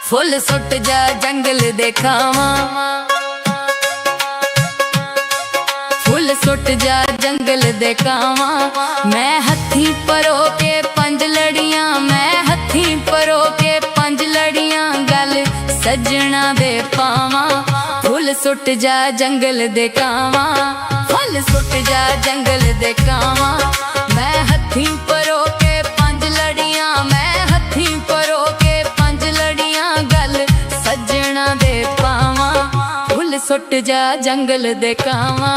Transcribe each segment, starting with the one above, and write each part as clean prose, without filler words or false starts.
Full suit जा जंगल दे कावां, full suit जा जंगल दे कावां। मैं हथी परो के पंज लड़ियां, मैं हथी परो के पंज लड़ियां, गल सजना दे पावां। फुल सुट जा जंगल दे कावां, फुल सुट जा जंगल दे कावां। मैं हथी परो के पंज लड़ियां, मैं हथी परो के पंज लड़ियां, गल सजना दे पावां। फुल सुट जा जंगल दे कावां।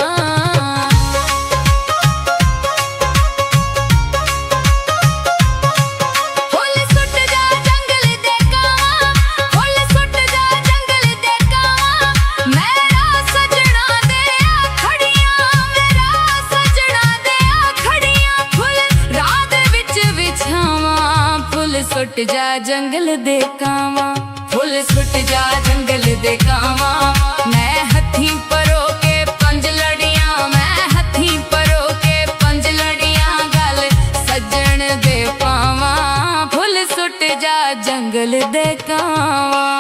सुट जा जंगल दे कावां, फुल सुट जा जंगल दे कावां। मैं हथी परो के पंज लड़ियां, मैं हथी परो के पंज लड़ियां, गल सजन दे पावां। फुल सुट जा जंगल दे कावां।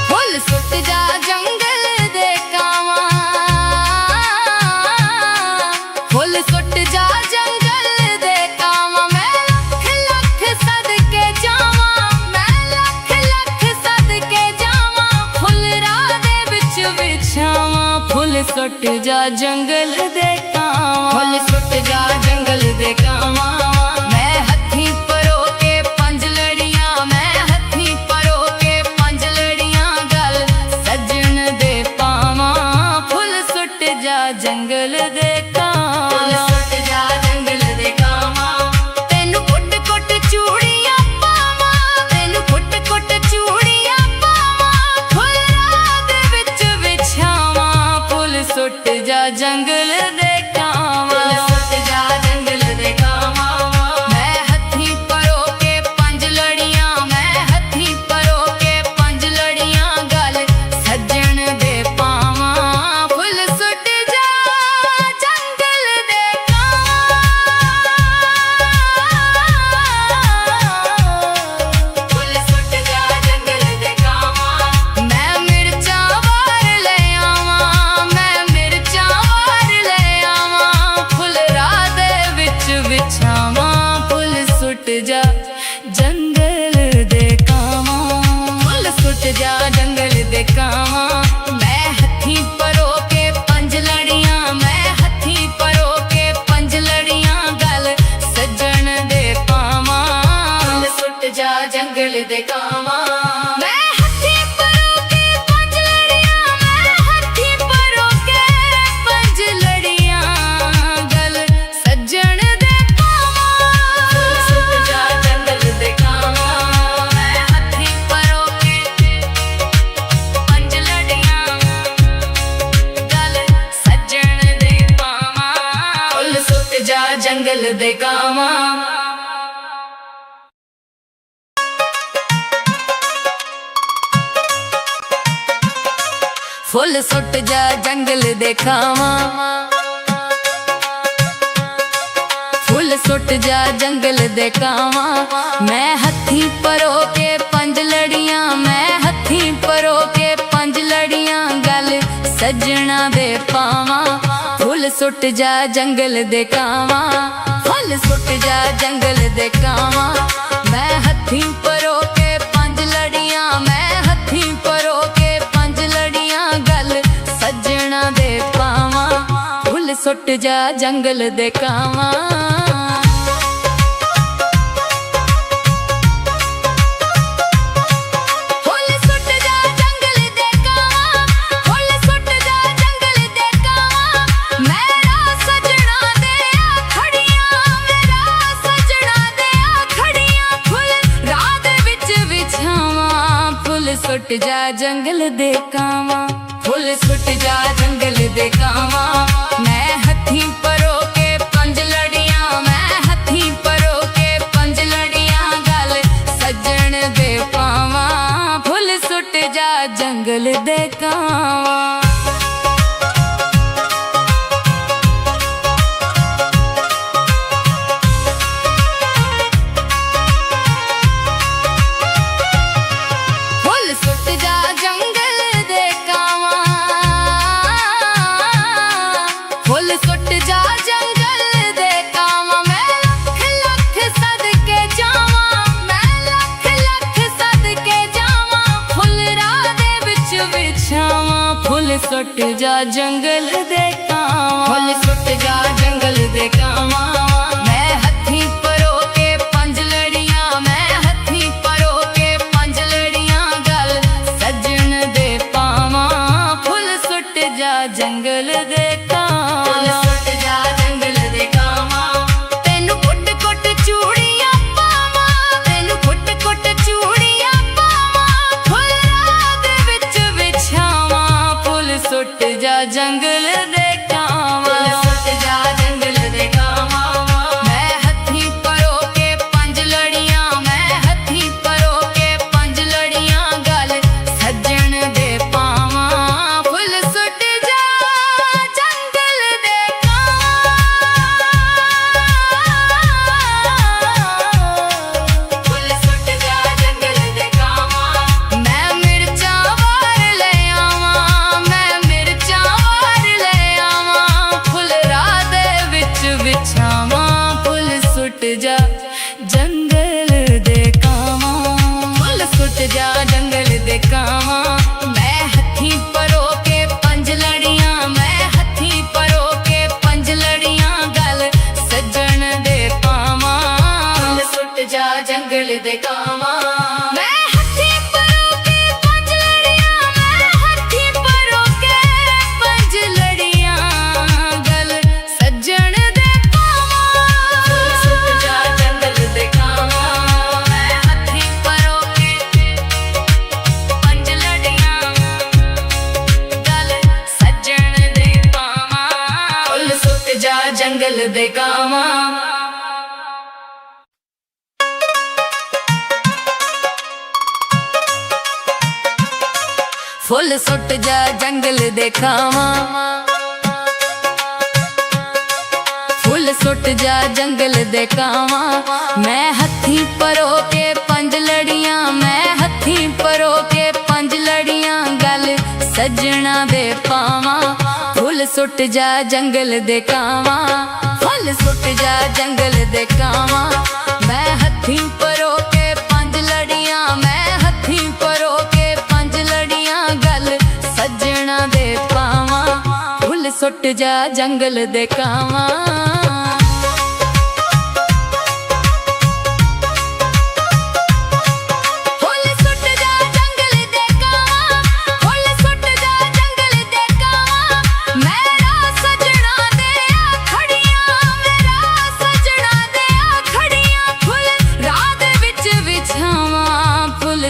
फुल सुट जा जंगल दे कावां, फुल सुट जा जंगल दे कावां। मैं हथी परो के पंज लड़ियां, मैं हथी परो के पंज लड़ियां, गल सजन दे पावां। फुल सुट जा जंगल दे कावां, फुल सुट जा जंगल दे कावां। तेनू कुट कुट चूड़ियां पावां, तेनू कुट कुट चूड़ियां पावां, फुल रात विच विछावां। फुल सुट जा जंगल दे कावां, सुट जा जंगल दे कावां। मैं हथी परो के पंज लड़ियां, मैं हथी परो के पंज लड़ियां, गल सजन दे पावां। फुल सुट जा जंगल दे कावां, फुल सुट जा जंगल दे कावां। मैं मिर्चां वार ले आवां, मैं मिर्चां वार ले आवां, फुल रात विच विछावां। फुल सुट जा जंगल दे कावां, फुल सुट जा जंगल दे कावां। मैं हथी परो के पंज लड़ियां, मैं हथी परो के पंज लड़ियां, गल सजन दे पावां। फुल सुट जा जंगल दे कावां। मैं हथी परो के पंज लड़ियां, मैं हथी परो के पंज लड़ियां, गल सजन दे पावां। फुल सुट जा जंगल दे कावां। मैं हथी परो के पंज लड़ियां, गल सजन दे पावां। फुल सुट जा जंगल दे कावां। फुल सुट जा जंगल दे कावां, फुल सुट जा जंगल दे कावां। मैं हथी परो के पंज लड़ियां, मैं हथी परो के पंज लड़ियां, गल सजना दे पावां। फुल सुट जा जंगल दे कावां, फुल सुट जा जंगल दे कावां। मैं हथी परो के पंज लड़ियां, मैं हथी परो के पंज लड़ियां, गल सजना दे पावां। फुल सुट जा जंगल दे कावां। सुट जा जंगल दे कावां, फुल सुट जा जंगल दे कावां। मैं हथी परो के पंज लड़ियां, मैं हथी परो के पंज लड़ियां, गल सजन दे पावां। फुल सुट जा जंगल दे कावां। ਸੁੱਟ ਜਾ ਜੰਗਲ ਦੇ ਕਾਵਾਂ ਫੁੱਲ ਸੁੱਟ ਜਾ ਜੰਗਲ ਦੇ ਕਾਵਾਂ ਮੈਂ ਹੱਥੀਂ ਪਰੋ ਕੇ ਪੰਜ ਲੜੀਆਂ ਮੈਂ ਹੱਥੀਂ ਪਰੋ ਕੇ ਪੰਜ ਲੜੀਆਂ ਗੱਲ ਸੱਜਣ ਦੇ ਪਾਵਾਂ ਫੁੱਲ ਸੁੱਟ ਜਾ ਜੰਗਲ ਦੇ ਕਾਵਾਂ ਫੁੱਲ ਸੁੱਟ ਜਾ ਜੰਗਲ ਦੇ ਕਾਵਾਂ ਤੈਨੂੰ ਕੁੱਟ ਕੁੱਟ ਚੂੜੀਆਂ ਪਾਵਾਂ ਤੈਨੂੰ ਕੁੱਟ ਕੁੱਟ ਚੂੜੀਆਂ ਪਾਵਾਂ ਫੁੱਲ ਰਾਹ ਦੇ ਵਿੱਚ ਵਿਛਾਵਾਂ ਫੁੱਲ ਸੁੱਟ ਜਾ ਜੰਗਲ ਦੇ ਕਾਵਾਂ ਫੁੱਲ ਸੁੱਟ ਜਾ ਜੰਗਲ ਦੇ ਕਾਵਾਂ ਮੈਂ ਹੱਥੀਂ ਪਰੋ ਕੇ ਪੰਜ ਲੜੀਆਂ ਮੈਂ ਹੱਥੀਂ ਪਰੋ ਕੇ ਪੰਜ ਲੜੀਆਂ ਗੱਲ ਸੱਜਣ ਦੇ ਪਾਵਾਂ ਫੁੱਲ ਸੁੱਟ ਜਾ ਜੰਗਲ ਦੇ ਕਾਵਾਂ ਫੁੱਲ ਸੁੱਟ ਜਾ ਜੰਗਲ ਦੇ ਕਾਵਾਂ ਮੈਂ ਮਿਰਚਾਂ ਵਾਰ ਲੈ ਆਵਾਂ ਮੈਂ ਮਿਰਚਾਂ ਵਾਰ ਲੈ ਆਵਾਂ ਫੁੱਲ ਰਾਹ ਦੇ ਵਿੱਚ ਵਿਛਾਵਾਂ ਫੁੱਲ ਸੁੱਟ ਜਾ ਜੰਗਲ ਦੇ ਕਾਵਾਂ ਫੁੱਲ ਸੁੱਟ ਜਾ ਜੰਗਲ ਦੇ ਕਾਵਾਂ ਮੈਂ ਹੱਥੀਂ ਪਰੋ ਕੇ ਪੰਜ ਲੜੀਆਂ ਮੈਂ ਹੱਥੀਂ ਪਰੋ ਕੇ ਪੰਜ ਲੜੀਆਂ ਗੱਲ ਸੱਜਣ ਦੇ ਪਾਵਾਂ ਫੁੱਲ ਸੁੱਟ ਜਾ ਜੰਗਲ ਦੇ ਕਾਵਾਂ ਮੈਂ ਹੱਥੀਂ ਪਰੋ ਕੇ ਪੰਜ ਲੜੀਆਂ ਮੈਂ ਹੱਥੀਂ ਪਰੋ ਕੇ ਪੰਜ ਲੜੀਆਂ ਗੱਲ ਸੱਜਣ ਦੇ ਪਾਵਾਂ ਫੁੱਲ ਸੁੱਟ ਜਾ ਜੰਗਲ ਦੇ ਕਾਵਾਂ ਮੈਂ ਹੱਥੀਂ ਪਰੋ ਕੇ ਪੰਜ ਲੜੀਆਂ ਗੱਲ ਸੱਜਣ ਦੇ ਪਾਵਾਂ ਫੁੱਲ ਸੁੱਟ ਜਾ ਜੰਗਲ ਦੇ ਕਾਵਾਂ ਫੁੱਲ ਸੁੱਟ ਜਾ ਜੰਗਲ ਦੇ ਕਾਵਾਂ ਫੁੱਲ ਸੁੱਟ ਜਾ ਜੰਗਲ ਦੇ ਕਾਵਾਂ ਮੈਂ ਹੱਥੀਂ ਪਰੋ ਕੇ ਪੰਜ ਲੜੀਆਂ ਮੈਂ ਹੱਥੀਂ ਪਰੋ ਕੇ ਪੰਜ ਲੜੀਆਂ ਗੱਲ ਸੱਜਣਾ ਦੇ ਪਾਵਾਂ ਫੁੱਲ ਸੁੱਟ ਜਾ ਜੰਗਲ ਦੇ ਕਾਵਾਂ ਫੁੱਲ ਸੁੱਟ ਜਾ ਜੰਗਲ ਦੇ ਕਾਵਾਂ ਮੈਂ ਹੱਥੀਂ ਪਰੋ ਕੇ ਪੰਜ ਲੜੀਆਂ ਮੈਂ ਹੱਥੀਂ ਪਰੋ ਕੇ ਪੰਜ ਲੜੀਆਂ ਗੱਲ ਸੱਜਣਾ ਦੇ ਪਾਵਾਂ ਫੁੱਲ ਸੁੱਟ ਜਾ ਜੰਗਲ ਦੇ ਕਾਵਾਂ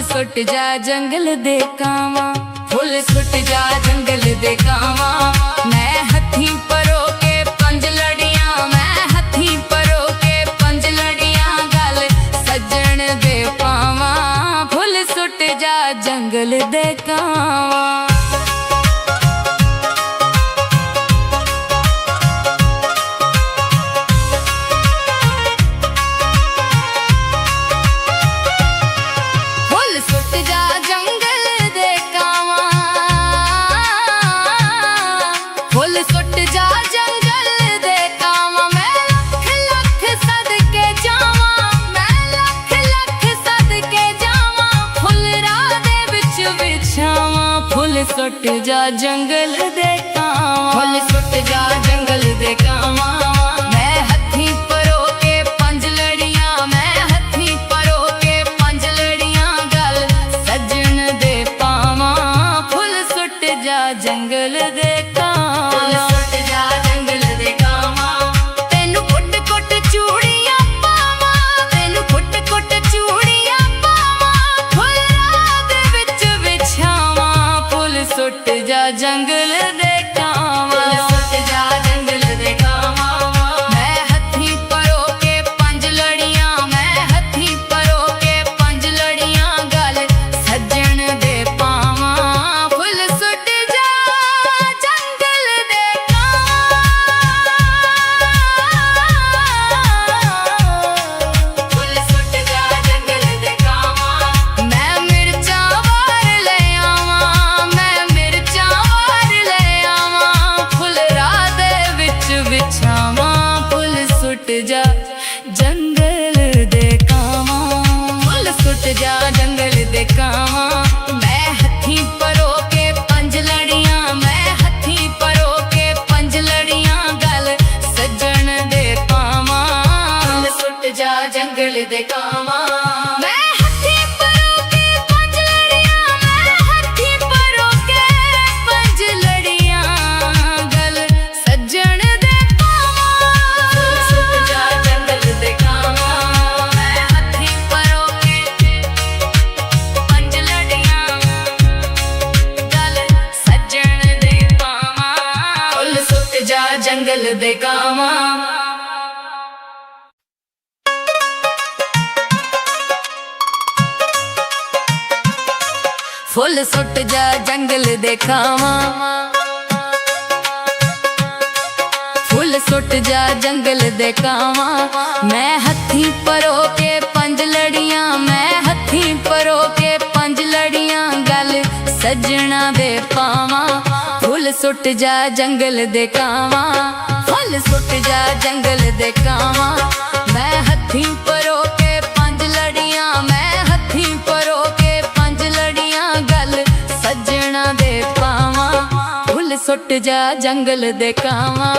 ਸੁੱਟ ਜਾ ਜੰਗਲ ਦੇ ਕਾਵਾਂ ਫੁੱਲ ਸੁੱਟ ਜਾ ਜੰਗਲ ਦੇ ਕਾਵਾਂ ਮੈਂ ਹੱਥੀਂ ਪਰੋ ਕੇ ਪੰਜ ਲੜੀਆਂ ਮੈਂ ਹੱਥੀਂ ਪਰੋ ਕੇ ਪੰਜ ਲੜੀਆਂ ਗੱਲ ਸੱਜਣ ਦੇ ਪਾਵਾਂ ਫੁੱਲ ਸੁੱਟ ਜਾ ਜੰਗਲ ਦੇ ਕਾਵਾਂ ਸੁੱਟ ਜਾ ਜੰਗਲ ਦੇ ਕਾਵਾਂ ਫੁੱਲ ਸੁੱਟ ਜਾ ਜੰਗਲ ਦੇ ਕਾਵਾਂ ਮੈਂ ਹੱਥੀਂ ਪਰੋ ਕੇ ਪੰਜ ਲੜੀਆਂ ਮੈਂ ਹੱਥੀਂ ਪਰੋ ਕੇ ਪੰਜ ਲੜੀਆਂ ਗੱਲ ਸੱਜਣ ਦੇ ਪਾਵਾਂ ਫੁੱਲ ਸੁੱਟ ਜਾ ਜੰਗਲ ਦੇ ਕਾਵਾਂ ਫੁੱਲ ਸੁੱਟ ਜਾ ਜੰਗਲ ਦੇ ਕਾਵਾਂ ਤੈਨੂੰ ਕੁੱਟ ਕੁੱਟ ਚੂੜੀਆਂ ਪਾਵਾਂ ਤੈਨੂੰ ਕੁੱਟ ਕੁੱਟ ਚੂੜੀਆਂ ਪਾਵਾਂ ਫੁੱਲ ਰਾਹ ਦੇ ਵਿੱਚ ਵਿਛਾਵਾਂ ਫੁੱਲ ਸੁੱਟ ਜਾ ਜੰਗਲ ਦੇ ਕਾਵਾਂ ਸੁੱਟ ਜਾ ਜੰਗਲ ਦੇ ਕਾਵਾਂ ਮੈਂ ਹੱਥੀਂ ਪਰੋ ਕੇ ਪੰਜ ਲੜੀਆਂ ਮੈਂ ਹੱਥੀਂ ਪਰੋ ਕੇ ਪੰਜ ਲੜੀਆਂ ਗੱਲ ਸੱਜਣ ਦੇ ਪਾਵਾਂ ਫੁੱਲ ਸੁੱਟ ਜਾ ਜੰਗਲ ਦੇ ਕਾਵਾਂ ਫੁੱਲ ਸੁੱਟ ਜਾ ਜੰਗਲ ਦੇ ਕਾਵਾਂ ਮੈਂ ਮਿਰਚਾਂ ਵਾਰ ਲੈ ਆਵਾਂ ਮੈਂ ਮਿਰਚਾਂ ਵਾਰ ਲੈ ਆਵਾਂ ਫੁੱਲ ਰਾਹ ਦੇ ਵਿੱਚ ਵਿਛਾਵਾਂ ਫੁੱਲ ਸੁੱਟ ਜਾ ਜੰਗਲ ਦੇ ਕਾਵਾਂ ਫੁੱਲ ਸੁੱਟ ਜਾ ਜੰਗਲ ਦੇ ਕਾਵਾਂ ਮੈਂ ਹੱਥੀਂ ਪਰੋ ਕੇ ਪੰਜ ਲੜੀਆਂ ਮੈਂ दे कावां। फुल सुट जा जंगल दे कावां, फुल सुट जा जंगल दे कावां। मैं हथी परो के पंज लड़ियां, मैं हथी परो के पंज लड़ियां, गल सजना दे पावां। फुल सुट जा जंगल दे कावां, फुल सुट जा जंगल दे कावां। मैं हथी परो के पंज लड़ियां, मैं हथी परो के पंज लड़ियां, गल सजना दे पावां। फुल सुट जा जंगल दे कावां।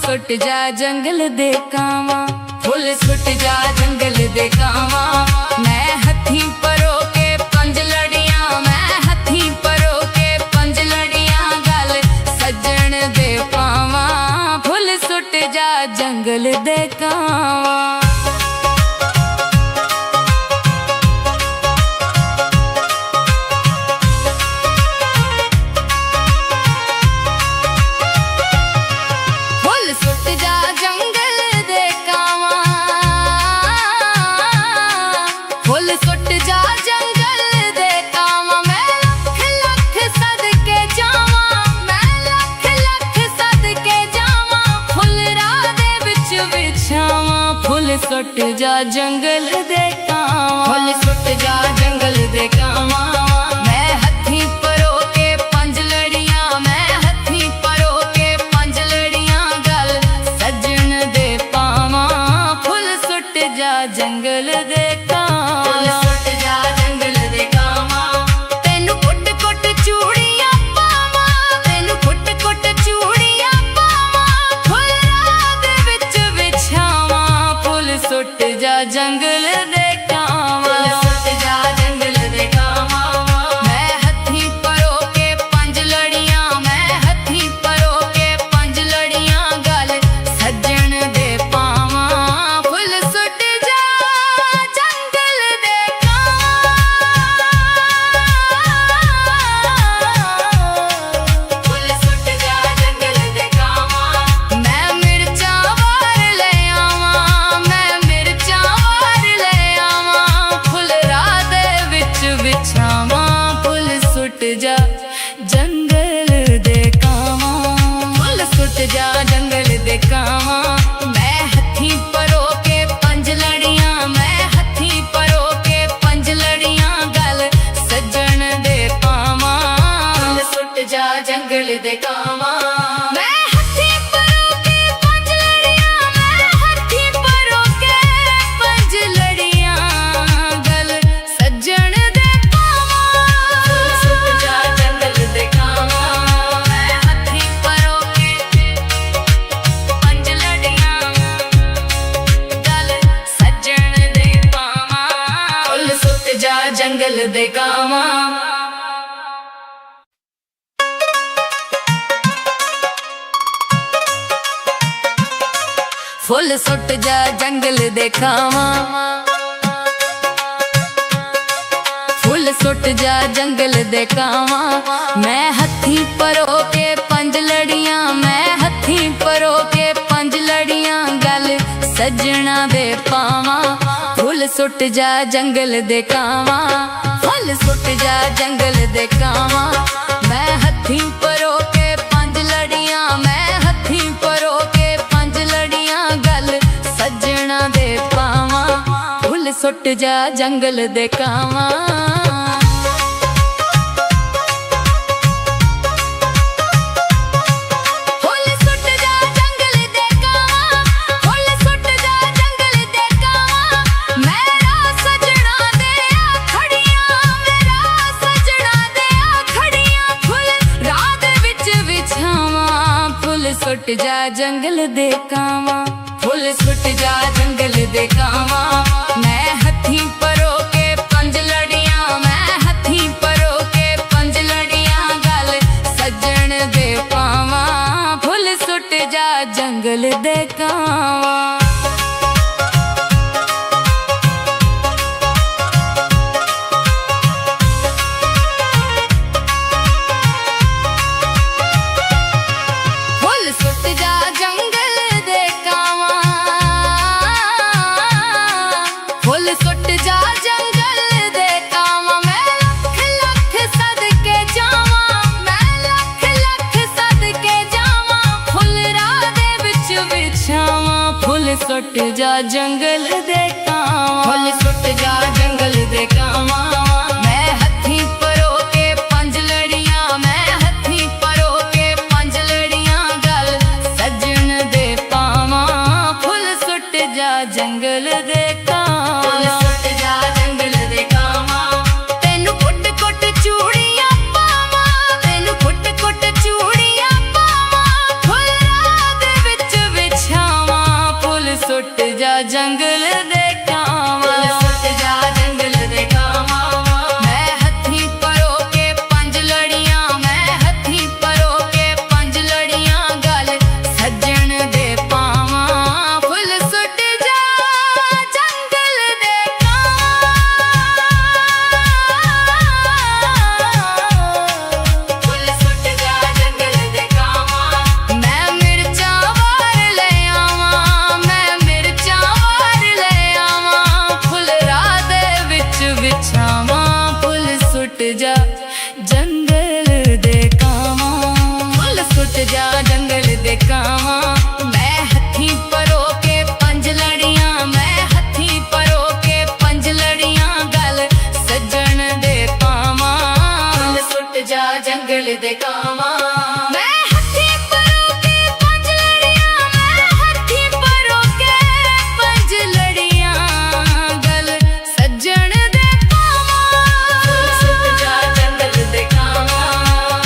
सुट जा जंगल दे कावां, फुल सुट जा जंगल दे कावां। मैं हथी परो के पंज लड़ियां, मैं हथी परो के पंज लड़ियां, गल सजन दे पावां। फुल सुट जा जंगल दे कावां। सुट जा जंगल दे कावां, फुल सुट जा जंगल दे कावां। मैं हथी परो के पंज लड़ियां, मैं हथी परो के पंज लड़ियां, गल सजन दे पावां। फुल सुट जा जंगल दे कावां, फुल सुट जा जंगल दे कावां। तेनू कुट कुट चूड़ियां पावां, तेनू कुट कुट चूड़ियां पावां, फुल रात विच बिछावां। फुल सुट जा जंगल दे कावां, सुट जा जंगल दे कावां। मैं हथी परो के पंज लड़ियां, मैं हथी परो के पंज लड़ियां, गल सजन दे पावां। फुल सुट जा जंगल दे कावां, फुल सुट जा जंगल दे कावां। मैं मिर्चां वार ले आवां, मैं मिर्चां वार ले आवां, फुल रात विच बिछावां। फुल सुट जा जंगल दे कावां, फुल सुट जा जंगल दे कावां। मैं हथी परो के पंज लड़ियां, मैं हथी परो के पंज लड़ियां, गल सजन दे पावां। फुल सुट जा जंगल दे कावां। मैं हथी परो के पंज लड़ियां, मैं हथी परो के पंज लड़ियां, गल सजन दे पावां। फुल सुट जा जंगल दे कावां। मैं हथी परो के पंज लड़ियां, गल सजन दे पावां। फुल सुट जा जंगल दे कावां। फुल सुट जा जंगल दे कावां, फुल सुट जा जंगल दे कावां। मैं हथी परो के पंज लड़ियां, मैं हथी परो के पंज लड़ियां, गल सजना दे पावां। फुल सुट जा जंगल दे कावां, फुल सुट जा जंगल दे कावां। मैं हथी परो के पंज लड़ियां, मैं हथी परो के पंज लड़ियां, गल सजना दे पावां। फुल सुट जा जंगल दे कावां। सुट जा जंगल दे कावां, फुल सुट जा जंगल दे कावां। मैं हथी परो के पंज लड़ियां, मैं हथी परो ਕਾਵਾਂ। ਫੁੱਲ ਸੁੱਟ ਜਾ ਜੰਗਲ ਦੇ ਕਾਵਾਂ, ਫੁੱਲ ਸੁੱਟ ਜਾ ਜੰਗਲ ਦੇ ਕਾਵਾਂ। ਮੈਂ ਲੱਖ ਲੱਖ ਸਦਕੇ ਜਾਵਾਂ, ਮੈਂ ਲੱਖ ਲੱਖ ਸਦਕੇ ਜਾਵਾਂ। ਫੁੱਲ ਰਾਹ ਦੇ ਵਿੱਚ ਵਿਛਾਵਾਂ, ਫੁੱਲ ਸੁੱਟ ਜਾ ਜੰਗਲ ਦੇ ਕਾਵਾਂ। ਫੁੱਲ ਸੁੱਟ ਜਾ ਜੰਗਲ ਦੇ ਕਾਵਾਂ। ਮੈਂ ਹੱਥੀਂ ਪਰੋ ਕੇ ਪੰਜ ਲੜੀਆਂ, ਮੈਂ ਹੱਥੀਂ ਪਰੋ ਕੇ ਪੰਜ ਲੜੀਆਂ। ਗੱਲ ਸੱਜਣ ਦੇ ਪਾਵਾਂ, ਫੁੱਲ ਸੁੱਟ ਜਾ ਜੰਗਲ ਦੇ ਕਾਵਾਂ। ਫੁੱਲ ਸੁੱਟ ਜਾ ਜੰਗਲ ਦੇ ਕਾਵਾਂ। ਤੈਨੂੰ ਕੁੱਟ ਕੁੱਟ ਚੂੜੀਆਂ ਪਾਵਾਂ, ਤੈਨੂੰ ਕੁੱਟ ਕੁੱਟ ਚੂੜੀਆਂ ਪਾਵਾਂ। ਫੁੱਲ ਰਾਹ ਦੇ ਵਿੱਚ ਵਿਛਾਵਾਂ, ਫੁੱਲ ਸੁੱਟ ਜਾ ਜੰਗਲ ਦੇ ਕਾਵਾਂ। ਫੁੱਲ ਸੁੱਟ ਜਾ ਜੰਗਲ ਦੇ ਕਾਵਾਂ। ਮੈਂ ਹੱਥੀਂ ਪਰੋ ਕੇ ਪੰਜ ਲੜੀਆਂ, ਮੈਂ ਹੱਥੀਂ ਪਰੋ ਕੇ ਪੰਜ ਲੜੀਆਂ। ਗੱਲ ਸੱਜਣ ਦੇ ਪਾਵਾਂ, ਫੁੱਲ ਸੁੱਟ ਜਾ ਜੰਗਲ ਦੇ ਕਾਵਾਂ। ਫੁੱਲ ਸੁੱਟ ਜਾ ਜੰਗਲ ਦੇ ਕਾਵਾਂ। ਮੈਂ ਮਿਰਚਾਂ ਵਾਰ ਲੈ ਆਵਾਂ, ਮੈਂ ਮਿਰਚਾਂ ਵਾਰ ਲੈ ਆਵਾਂ। ਫੁੱਲ ਰਾਹ ਦੇ ਵਿੱਚ ਵਿਛਾਵਾਂ, ਫੁੱਲ ਸੁੱਟ ਜਾ ਜੰਗਲ ਦੇ ਕਾਵਾਂ। ਫੁੱਲ ਸੁੱਟ ਜਾ ਜੰਗਲ ਦੇ ਕਾਵਾਂ। ਮੈਂ ਹੱਥੀਂ ਪਰੋ ਕੇ ਪੰਜ ਲੜੀਆਂ, ਮੈਂ ਹੱਥੀਂ ਪਰੋ ਕੇ ਪੰਜ ਲੜੀਆਂ। ਗੱਲ ਸੱਜਣ ਦੇ ਪਾਵਾਂ, ਫੁੱਲ ਸੁੱਟ ਜਾ ਜੰਗਲ ਦੇ ਕਾਵਾਂ। ਮੈਂ ਹੱਥੀਂ ਪਰੋ ਕੇ ਪੰਜ ਲੜੀਆਂ, ਮੈਂ ਹੱਥੀਂ ਪਰੋ ਕੇ ਪੰਜ ਲੜੀਆਂ। ਗੱਲ ਸੱਜਣ ਦੇ ਪਾਵਾਂ, ਫੁੱਲ ਸੁੱਟ ਜਾ ਜੰਗਲ ਦੇ ਕਾਵਾਂ।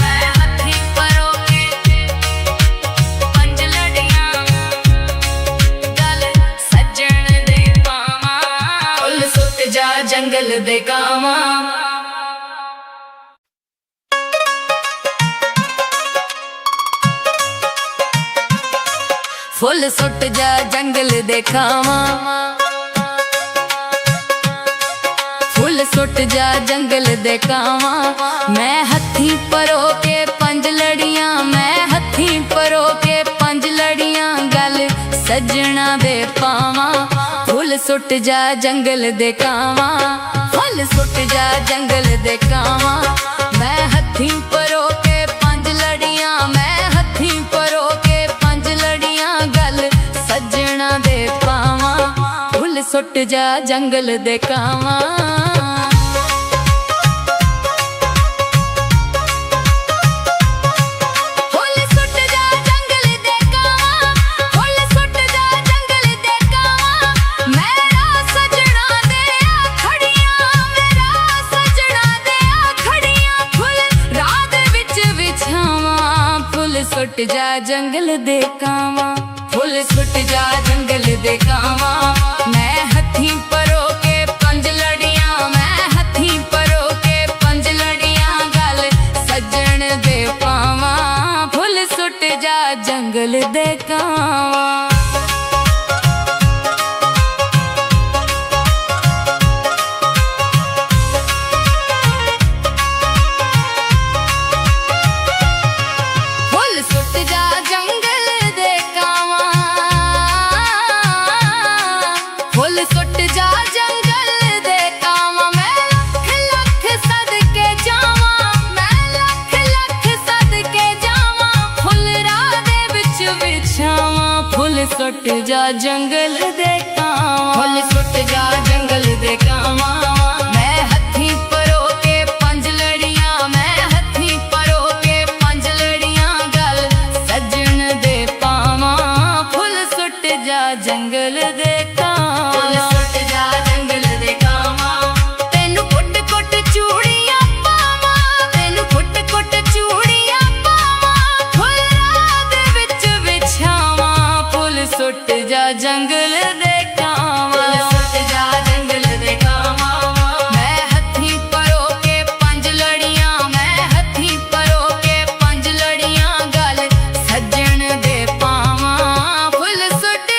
ਮੈਂ ਹੱਥੀਂ ਪਰੋ ਕੇ ਪੰਜ ਲੜੀਆਂ। ਗੱਲ ਸੱਜਣ ਦੇ ਪਾਵਾਂ, ਫੁੱਲ ਸੁੱਟ ਜਾ ਜੰਗਲ ਦੇ ਕਾਵਾਂ। ਫੁੱਲ ਸੁੱਟ ਜਾ ਜੰਗਲ ਦੇ ਕਾਵਾਂ। ਫੁੱਲ ਸੁੱਟ ਜਾ ਜੰਗਲ ਦੇ ਕਾਵਾਂ। ਮੈਂ ਹੱਥੀਂ ਪਰੋ ਕੇ ਪੰਜ ਲੜੀਆਂ, ਮੈਂ ਹੱਥੀਂ ਪਰੋ ਕੇ ਪੰਜ ਲੜੀਆਂ। ਗੱਲ ਸੱਜਣਾ ਦੇ ਪਾਵਾਂ, ਫੁੱਲ ਸੁੱਟ ਜਾ ਜੰਗਲ ਦੇ ਕਾਵਾਂ। ਫੁੱਲ ਸੁੱਟ ਜਾ ਜੰਗਲ ਦੇ ਕਾਵਾਂ। ਮੈਂ ਹੱਥੀਂ ਪਰੋ ਕੇ ਪੰਜ ਲੜੀਆਂ, ਮੈਂ ਹੱਥੀਂ ਪਰੋ ਕੇ ਪੰਜ ਲੜੀਆਂ। ਗੱਲ ਸੱਜਣਾ ਦੇ ਪਾਵਾਂ, ਫੁੱਲ ਸੁੱਟ ਜਾ ਜੰਗਲ ਦੇ ਕਾਵਾਂ। ਫੁੱਲ ਸੁੱਟ ਜਾ ਜੰਗਲ ਦੇ ਕਾਵਾਂ, ਫੁੱਲ ਸੁੱਟ ਜਾ ਜੰਗਲ ਦੇ ਕਾਵਾਂ। ਮੇਰਾ ਸੱਜਣਾ ਦੇ ਆ ਖੜੀਆਂ, ਮੇਰਾ ਸੱਜਣਾ ਦੇ ਆ ਖੜੀਆਂ। ਫੁੱਲ ਰਾਹ ਦੇ ਵਿੱਚ ਵਿਛਾਵਾਂ, ਫੁੱਲ ਸੁੱਟ ਜਾ ਜੰਗਲ ਦੇ ਕਾਵਾਂ। ਫੁੱਲ ਸੁੱਟ ਜਾ ਜੰਗਲ ਦੇ ਕਾਵਾਂ। ਮੈਂ ਹੱਥੀਂ ਪਰੋ ਕੇ ਪੰਜ ਲੜੀਆਂ, ਮੈਂ ਹੱਥੀਂ ਪਰੋ ਕੇ ਪੰਜ ਲੜੀਆਂ। ਗੱਲ ਸੱਜਣ ਦੇ ਪਾਵਾਂ, ਫੁੱਲ ਸੁੱਟ ਜਾ ਜੰਗਲ ਦੇ ਕਾਵਾਂ। ਫੁੱਲ ਸੁੱਟ ਜਾ ਜੰਗਲ ਦੇ ਕਾਵਾਂ। ਫੁੱਲ ਸੁੱਟ ਜਾ ਜੰਗਲ ਦੇ ਕਾਵਾਂ। ਮੈਂ ਲੱਖ ਲੱਖ ਸਦਕੇ ਜਾਵਾਂ, ਮੈਂ ਲੱਖ ਲੱਖ ਸਦਕੇ ਜਾਵਾਂ। ਫੁੱਲ ਰਾਹ ਦੇ ਵਿੱਚ ਵਿਛਾਵਾਂ, ਫੁੱਲ ਸੁੱਟ ਜਾ ਜੰਗਲ ਦੇ ਕਾਵਾਂ। ਫੁੱਲ ਸੁੱਟ ਜਾ ਜੰਗਲ ਦੇ ਕਾਵਾਂ। ਮੈਂ ਹੱਥੀਂ ਪਰੋ ਕੇ ਪੰਜ ਲੜੀਆਂ, ਮੈਂ ਹੱਥੀਂ ਪਰੋ ਕੇ ਪੰਜ ਲੜੀਆਂ। ਗੱਲ ਸੱਜਣ ਦੇ ਪਾਵਾਂ, ਫੁੱਲ ਸੁੱਟ ਜਾ ਜੰਗਲ ਦੇ ਕਾਵਾਂ। ਫੁੱਲ ਸੁੱਟ ਜਾ ਜੰਗਲ ਦੇ ਕਾਵਾਂ। ਤੈਨੂੰ ਕੁੱਟ ਕੁੱਟ ਚੂੜੀਆਂ ਪਾਵਾਂ, ਤੈਨੂੰ ਕੁੱਟ ਕੁੱਟ ਚੂੜੀਆਂ ਪਾਵਾਂ। ਫੁੱਲ ਰਾਹ ਦੇ ਵਿੱਚ ਵਿਛਾਵਾਂ, ਫੁੱਲ ਸੁੱਟ ਜਾ ਜੰਗਲ ਦੇ ਕਾਵਾਂ। ਫੁੱਲ ਸੁੱਟ ਜਾ ਜੰਗਲ ਦੇ ਕਾਵਾਂ। ਮੈਂ ਹੱਥੀਂ ਪਰੋ ਕੇ ਪੰਜ ਲੜੀਆਂ, ਮੈਂ ਹੱਥੀਂ ਪਰੋ ਕੇ ਪੰਜ ਲੜੀਆਂ। ਗੱਲ ਸੱਜਣ ਦੇ ਪਾਵਾਂ, ਫੁੱਲ ਸੁੱਟ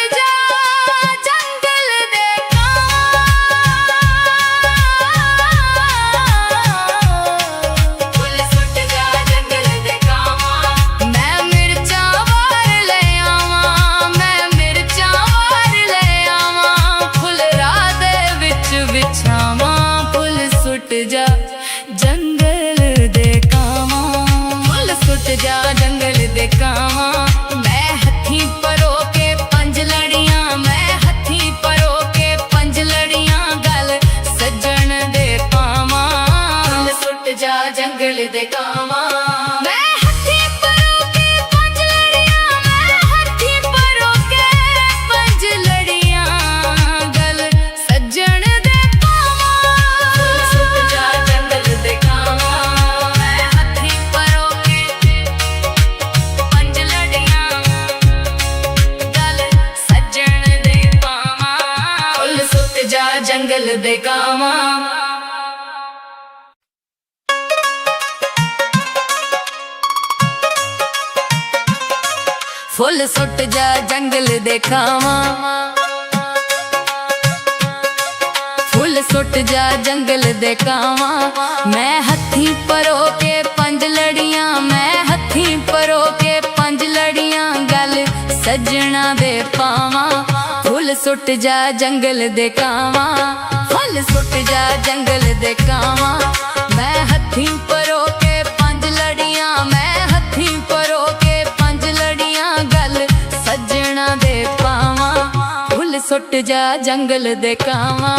ਜੰਗਲ ਦੇ ਕਾਵਾਂ। ਫੁੱਲ ਸੁੱਟ ਜਾ ਜੰਗਲ ਦੇ ਕਾਵਾਂ, ਫੁੱਲ ਸੁੱਟ ਜਾ ਜੰਗਲ ਦੇ ਕਾਵਾਂ। ਮੈਂ ਹੱਥੀਂ ਪਰੋ ਕੇ ਪੰਜ ਲੜੀਆਂ, ਮੈਂ ਹੱਥੀਂ ਪਰੋ ਕੇ ਪੰਜ ਲੜੀਆਂ, ਗੱਲ ਸੱਜਣਾ ਦੇ ਪਾਵਾਂ। ਫੁੱਲ ਸੁੱਟ ਜਾ ਜੰਗਲ ਦੇ ਕਾਵਾਂ, ਫੁੱਲ ਸੁੱਟ ਜਾ ਜੰਗਲ ਦੇ ਕਾਵਾਂ। ਮੈਂ ਹੱਥੀਂ ਪਰੋ ਕੇ ਪੰਜ ਲੜੀਆਂ, ਮੈਂ ਹੱਥੀਂ ਪਰੋ ਕੇ ਪੰਜ ਲੜੀਆਂ, ਗੱਲ ਸੱਜਣਾ ਦੇ ਪਾਵਾਂ। ਫੁੱਲ ਸੁੱਟ ਜਾ ਜੰਗਲ ਦੇ ਕਾਵਾਂ।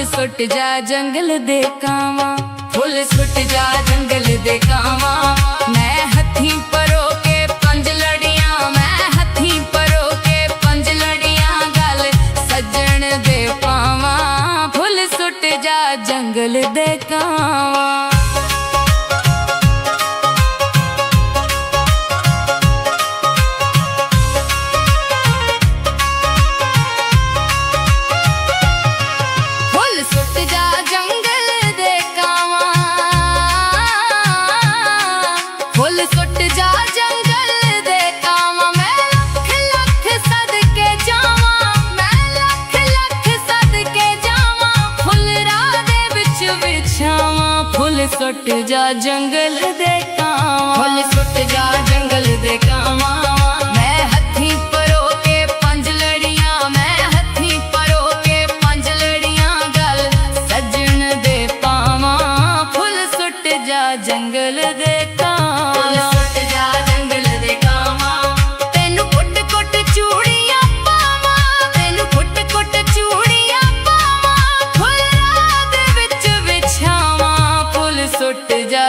ਸੁੱਟ ਜਾ ਜੰਗਲ ਦੇ ਕਾਵਾਂ, ਫੁੱਲ ਸੁੱਟ ਜਾ ਜੰਗਲ ਦੇ ਕਾਵਾਂ। ਮੈਂ ਹੱਥੀਂ ਪਰੋ ਕੇ ਪੰਜ ਲੜੀਆਂ, ਮੈਂ ਹੱਥੀਂ ਪਰੋ ਕੇ ਪੰਜ ਲੜੀਆਂ, ਗੱਲ ਸੱਜਣ ਦੇ ਪਾਵਾਂ। ਫੁੱਲ ਸੁੱਟ ਜਾ ਜੰਗਲ ਦੇ ਕਾਵਾਂ। ਸੁੱਟ ਜਾ ਜੰਗਲ ਦੇ ਕਾਵਾਂ। ਮੈਂ ਲੱਖ ਲੱਖ ਸਦਕੇ ਜਾਵਾਂ, ਮੈਂ ਲੱਖ ਲੱਖ ਸਦਕੇ ਜਾਵਾਂ, ਫੁੱਲ ਰਾਹ ਦੇ ਵਿੱਚ ਵਿਛਾਵਾਂ। ਫੁੱਲ ਸੁੱਟ ਜਾ ਜੰਗਲ ਦੇ ਕਾਵਾਂ, ਫੁੱਲ ਸੁੱਟ ਜਾ ਜੰਗਲ ਦੇ ਕਾਵਾਂ। ਮੈਂ ਹੱਥੀਂ ਪਰੋ ਕੇ ਪੰਜ ਲੜੀਆਂ, ਮੈਂ ਹੱਥੀਂ ਪਰੋ ਕੇ ਪੰਜ ਲੜੀਆਂ, ਗੱਲ ਸੱਜਣ ਦੇ ਪਾਵਾਂ। ਫੁੱਲ ਸੁੱਟ ਜਾ ਜੰਗਲ ਦੇ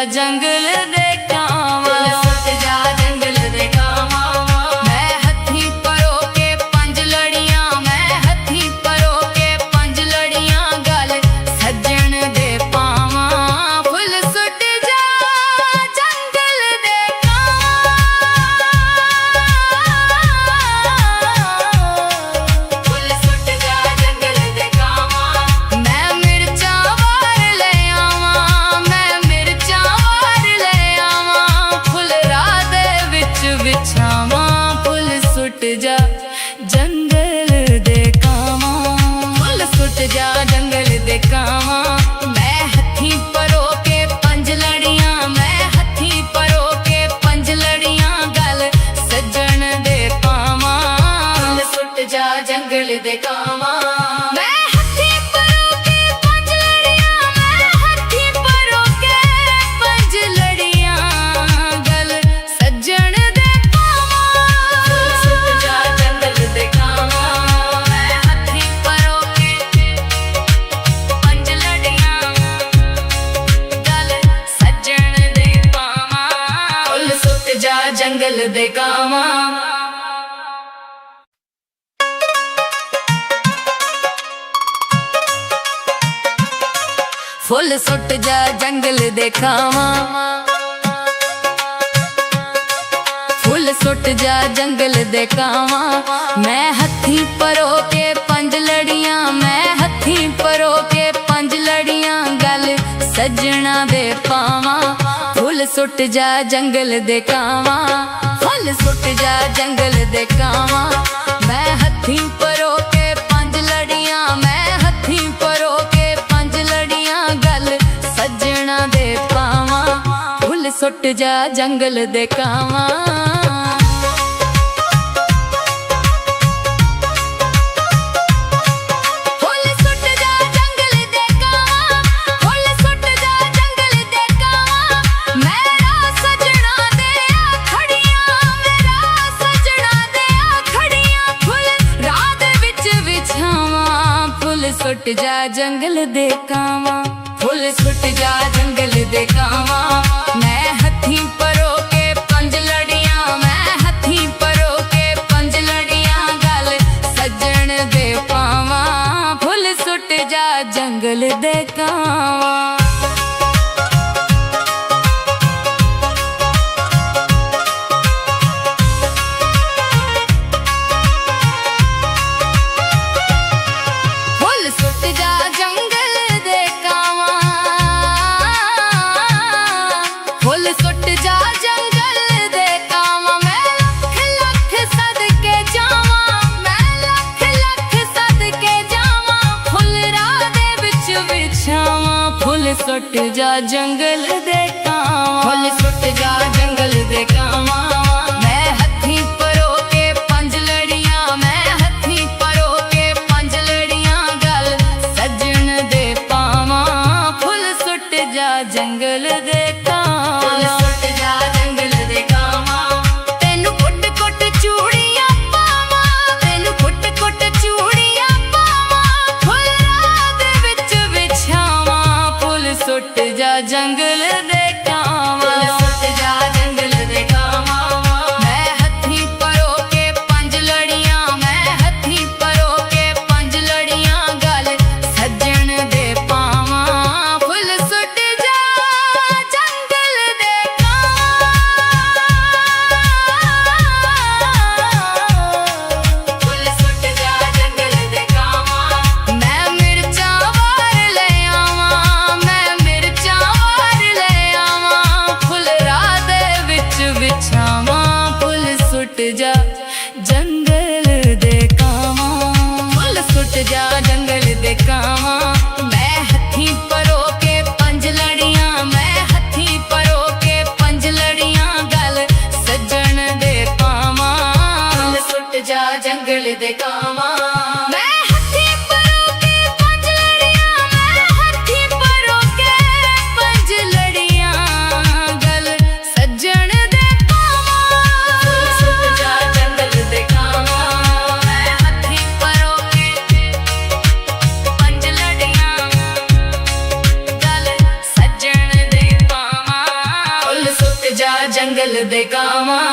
ਜੰਗਲ ਦੇ ਕਾਵਾਂ। ਸੁੱਟ ਜਾ ਜੰਗਲ ਦੇ ਕਾਵਾਂ। ਮੈਂ ਹੱਥੀਂ ਪਰੋ ਕੇ ਪੰਜ ਲੜੀਆਂ, ਮੈਂ ਹੱਥੀਂ ਪਰੋ ਕੇ ਪੰਜ ਲੜੀਆਂ, ਗੱਲ ਸੱਜਣ ਦੇ ਪਾਵਾਂ। ਫੁੱਲ ਸੁੱਟ ਜਾ ਜੰਗਲ ਦੇ ਕਾਵਾਂ, ਫੁੱਲ ਸੁੱਟ ਜਾ ਜੰਗਲ ਦੇ ਕਾਵਾਂ। ਮੈਂ ਮਿਰਚਾਂ ਵਾਰ ਲੈ ਆਵਾਂ, ਮੈਂ ਮਿਰਚਾਂ ਵਾਰ ਲੈ ਆਵਾਂ, ਫੁੱਲ ਰਾਹ ਦੇ ਵਿੱਚ ਵਿਛਾਵਾਂ। ਫੁੱਲ ਸੁੱਟ ਜਾ ਜੰਗਲ ਦੇ ਕਾਵਾਂ, ਫੁੱਲ ਸੁੱਟ ਜਾ ਜੰਗਲ ਦੇ ਕਾਵਾਂ। ਮੈਂ ਹੱਥੀਂ ਪਰੋ ਕੇ ਪੰਜ ਲੜੀਆਂ, ਮੈਂ ਹੱਥੀਂ ਪਰੋ ਕੇ ਪੰਜ ਲੜੀਆਂ, ਗੱਲ ਸੱਜਣ ਦੇ ਪਾਵਾਂ। ਫੁੱਲ ਸੁੱਟ ਜਾ ਜੰਗਲ ਦੇ ਕਾਵਾਂ। ਜੰਗਲ ਦੇ ਕਾਵਾਂ। ਫੁੱਲ ਸੁੱਟ ਜਾ ਜੰਗਲ ਦੇ ਕਾਵਾਂ, ਫੁੱਲ ਸੁੱਟ ਜਾ ਜੰਗਲ ਦੇ ਕਾਵਾਂ। ਮੈਂ ਹੱਥੀਂ ਪਰੋ ਕੇ ਪੰਜ ਲੜੀਆਂ, ਮੈਂ ਹੱਥੀਂ ਪਰੋ ਕੇ ਪੰਜ ਲੜੀਆਂ, ਗੱਲ ਸੱਜਣਾ ਦੇ ਪਾਵਾਂ। ਫੁੱਲ ਸੁੱਟ ਜਾ ਜੰਗਲ ਦੇ ਕਾਵਾਂ, ਫੁੱਲ ਸੁੱਟ ਜਾ ਜੰਗਲ ਦੇ ਕਾਵਾਂ। ਮੈਂ ਹੱਥੀਂ ਪਰੋ ਕੇ ਪੰਜ ਲੜੀਆਂ, ਮੈਂ ਹੱਥੀਂ ਪਰੋ ਕੇ ਪੰਜ ਲੜੀਆਂ, ਗੱਲ ਸੱਜਣਾ ਦੇ ਪਾਵਾਂ। ਫੁੱਲ ਸੁੱਟ ਜਾ ਜੰਗਲ ਦੇ ਕਾਵਾਂ। ਸੁੱਟ ਜਾ ਜੰਗਲ ਦੇ ਕਾਵਾਂ, ਫੁੱਲ ਸੁੱਟ ਜਾ ਜੰਗਲ ਦੇ ਕਾਵਾਂ। ਮੈਂ ਹੱਥੀਂ ਪਰੋ ਕੇ ਪੰਜ ਲੜੀਆਂ, ਮੈਂ ਹੱਥੀਂ ਪਰੋ ਕਾਵਾਂ। ਫੁੱਲ ਸੁੱਟ ਜਾ ਜੰਗਲ ਦੇ ਕਾਵਾਂ, ਫੁੱਲ ਸੁੱਟ ਜਾ ਜੰਗਲ ਦੇ ਕਾਵਾਂ। ਮੈਂ ਲੱਖ ਲੱਖ ਸਦਕੇ ਜਾਵਾਂ, ਮੈਂ ਲੱਖ ਲੱਖ ਸਦਕੇ ਜਾਵਾਂ। ਫੁੱਲ ਰਾਹ ਦੇ ਵਿੱਚ ਵਿਛਾਵਾਂ, ਫੁੱਲ ਸੁੱਟ ਜਾ ਜੰਗਲ ਦੇ ਕਾਵਾਂ। ਫੁੱਲ ਸੁੱਟ ਜਾ ਜੰਗਲ ਦੇ ਕਾਵਾਂ। ਮੈਂ ਹੱਥੀਂ ਪਰੋ ਕੇ ਪੰਜ ਲੜੀਆਂ, ਮੈਂ ਹੱਥੀਂ ਪਰੋ ਕੇ ਪੰਜ ਲੜੀਆਂ। ਗੱਲ ਸੱਜਣ ਦੇ ਪਾਵਾਂ, ਫੁੱਲ ਸੁੱਟ ਜਾ ਜੰਗਲ ਦੇ ਕਾਵਾਂ। ਫੁੱਲ ਸੁੱਟ ਜਾ ਜੰਗਲ ਦੇ ਕਾਵਾਂ। ਤੈਨੂੰ ਕੁੱਟ ਕੁੱਟ ਚੂੜੀਆਂ ਪਾਵਾਂ, ਤੈਨੂੰ ਕੁੱਟ ਕੁੱਟ ਚੂੜੀਆਂ ਪਾਵਾਂ। ਫੁੱਲ ਰਾਹ ਦੇ ਵਿੱਚ ਵਿਛਾਵਾਂ, ਫੁੱਲ ਸੁੱਟ ਜਾ ਜੰਗਲ ਦੇ ਕਾਵਾਂ। ਫੁੱਲ ਸੁੱਟ ਜਾ ਜੰਗਲ ਦੇ ਕਾਵਾਂ। ਮੈਂ ਹੱਥੀਂ ਪਰੋ ਕੇ ਪੰਜ ਲੜੀਆਂ, ਮੈਂ ਹੱਥੀਂ ਪਰੋ ਕੇ ਪੰਜ ਲੜੀਆਂ। ਗੱਲ ਸੱਜਣ ਦੇ ਪਾਵਾਂ, ਫੁੱਲ ਸੁੱਟ ਜਾ ਜੰਗਲ ਦੇ ਕਾਵਾਂ। ਫੁੱਲ ਸੁੱਟ ਜਾ ਜੰਗਲ ਦੇ ਕਾਵਾਂ। ਮੈਂ ਮਿਰਚਾਂ ਵਾਰ ਲੈ ਆਵਾਂ, ਮੈਂ ਮਿਰਚਾਂ ਵਾਰ ਲੈ ਆਵਾਂ। ਫੁੱਲ ਰਾਹ ਦੇ ਵਿੱਚ ਵਿਛਾਵਾਂ, ਫੁੱਲ ਸੁੱਟ ਜਾ ਜੰਗਲ ਦੇ ਕਾਵਾਂ। ਫੁੱਲ ਸੁੱਟ ਜਾ ਜੰਗਲ ਦੇ ਕਾਵਾਂ। ਮੈਂ ਹੱਥੀਂ ਪਰੋ ਕੇ ਪੰਜ ਲੜੀਆਂ, ਮੈਂ ਹੱਥੀਂ ਪਰੋ ਕੇ ਪੰਜ ਲੜੀਆਂ। ਗੱਲ ਸੱਜਣ ਦੇ ਪਾਵਾਂ, ਫੁੱਲ ਸੁੱਟ ਜਾ ਜੰਗਲ ਦੇ ਕਾਵਾਂ। ਮੈਂ ਹੱਥੀਂ ਪਰੋ ਕੇ ਪੰਜ ਲੜੀਆਂ, ਮੈਂ ਹੱਥੀਂ ਪਰੋ ਕੇ ਪੰਜ ਲੜੀਆਂ। ਗੱਲ ਸੱਜਣ ਦੇ ਪਾਵਾਂ, ਫੁੱਲ ਸੁੱਟ ਜਾ ਜੰਗਲ ਦੇ ਕਾਵਾਂ। ਮੈਂ ਹੱਥੀਂ ਪਰੋ ਕੇ ਪੰਜ ਲੜੀਆਂ। ਗੱਲ ਸੱਜਣ ਦੇ ਪਾਵਾਂ, ਫੁੱਲ ਸੁੱਟ ਜਾ ਜੰਗਲ ਦੇ ਕਾਵਾਂ।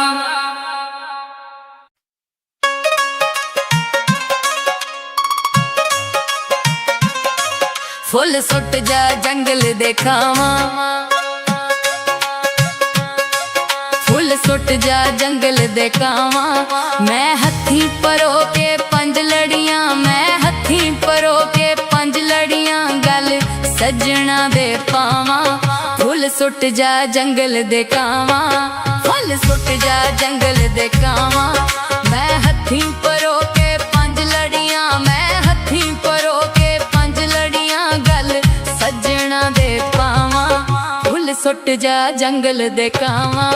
ਫੁੱਲ ਸੁੱਟ ਜਾ ਜੰਗਲ ਦੇ ਕਾਵਾਂ। ਫੁੱਲ ਸੁੱਟ ਜਾ ਜੰਗਲ ਦੇ ਕਾਵਾਂ। ਮੈਂ ਹੱਥੀਂ ਪਰੋ ਕੇ ਪੰਜ ਲੜੀਆਂ, ਮੈਂ ਹੱਥੀਂ ਪਰੋ ਕੇ ਪੰਜ ਲੜੀਆਂ। ਗੱਲ ਸੱਜਣਾ ਦੇ ਪਾਵਾਂ, ਫੁੱਲ ਸੁੱਟ ਜਾ ਜੰਗਲ ਦੇ ਕਾਵਾਂ। ਫੁੱਲ ਸੁੱਟ ਜਾ ਜੰਗਲ ਦੇ ਕਾਵਾਂ। ਮੈਂ ਹੱਥੀਂ ਪਰੋ ਕੇ ਪੰਜ ਲੜੀਆਂ, ਮੈਂ ਹੱਥੀਂ ਪਰੋ ਕੇ ਪੰਜ ਲੜੀਆਂ। ਗੱਲ ਸੱਜਣਾ ਦੇ ਪਾਵਾਂ, ਫੁੱਲ ਸੁੱਟ ਜਾ ਜੰਗਲ ਦੇ ਕਾਵਾਂ।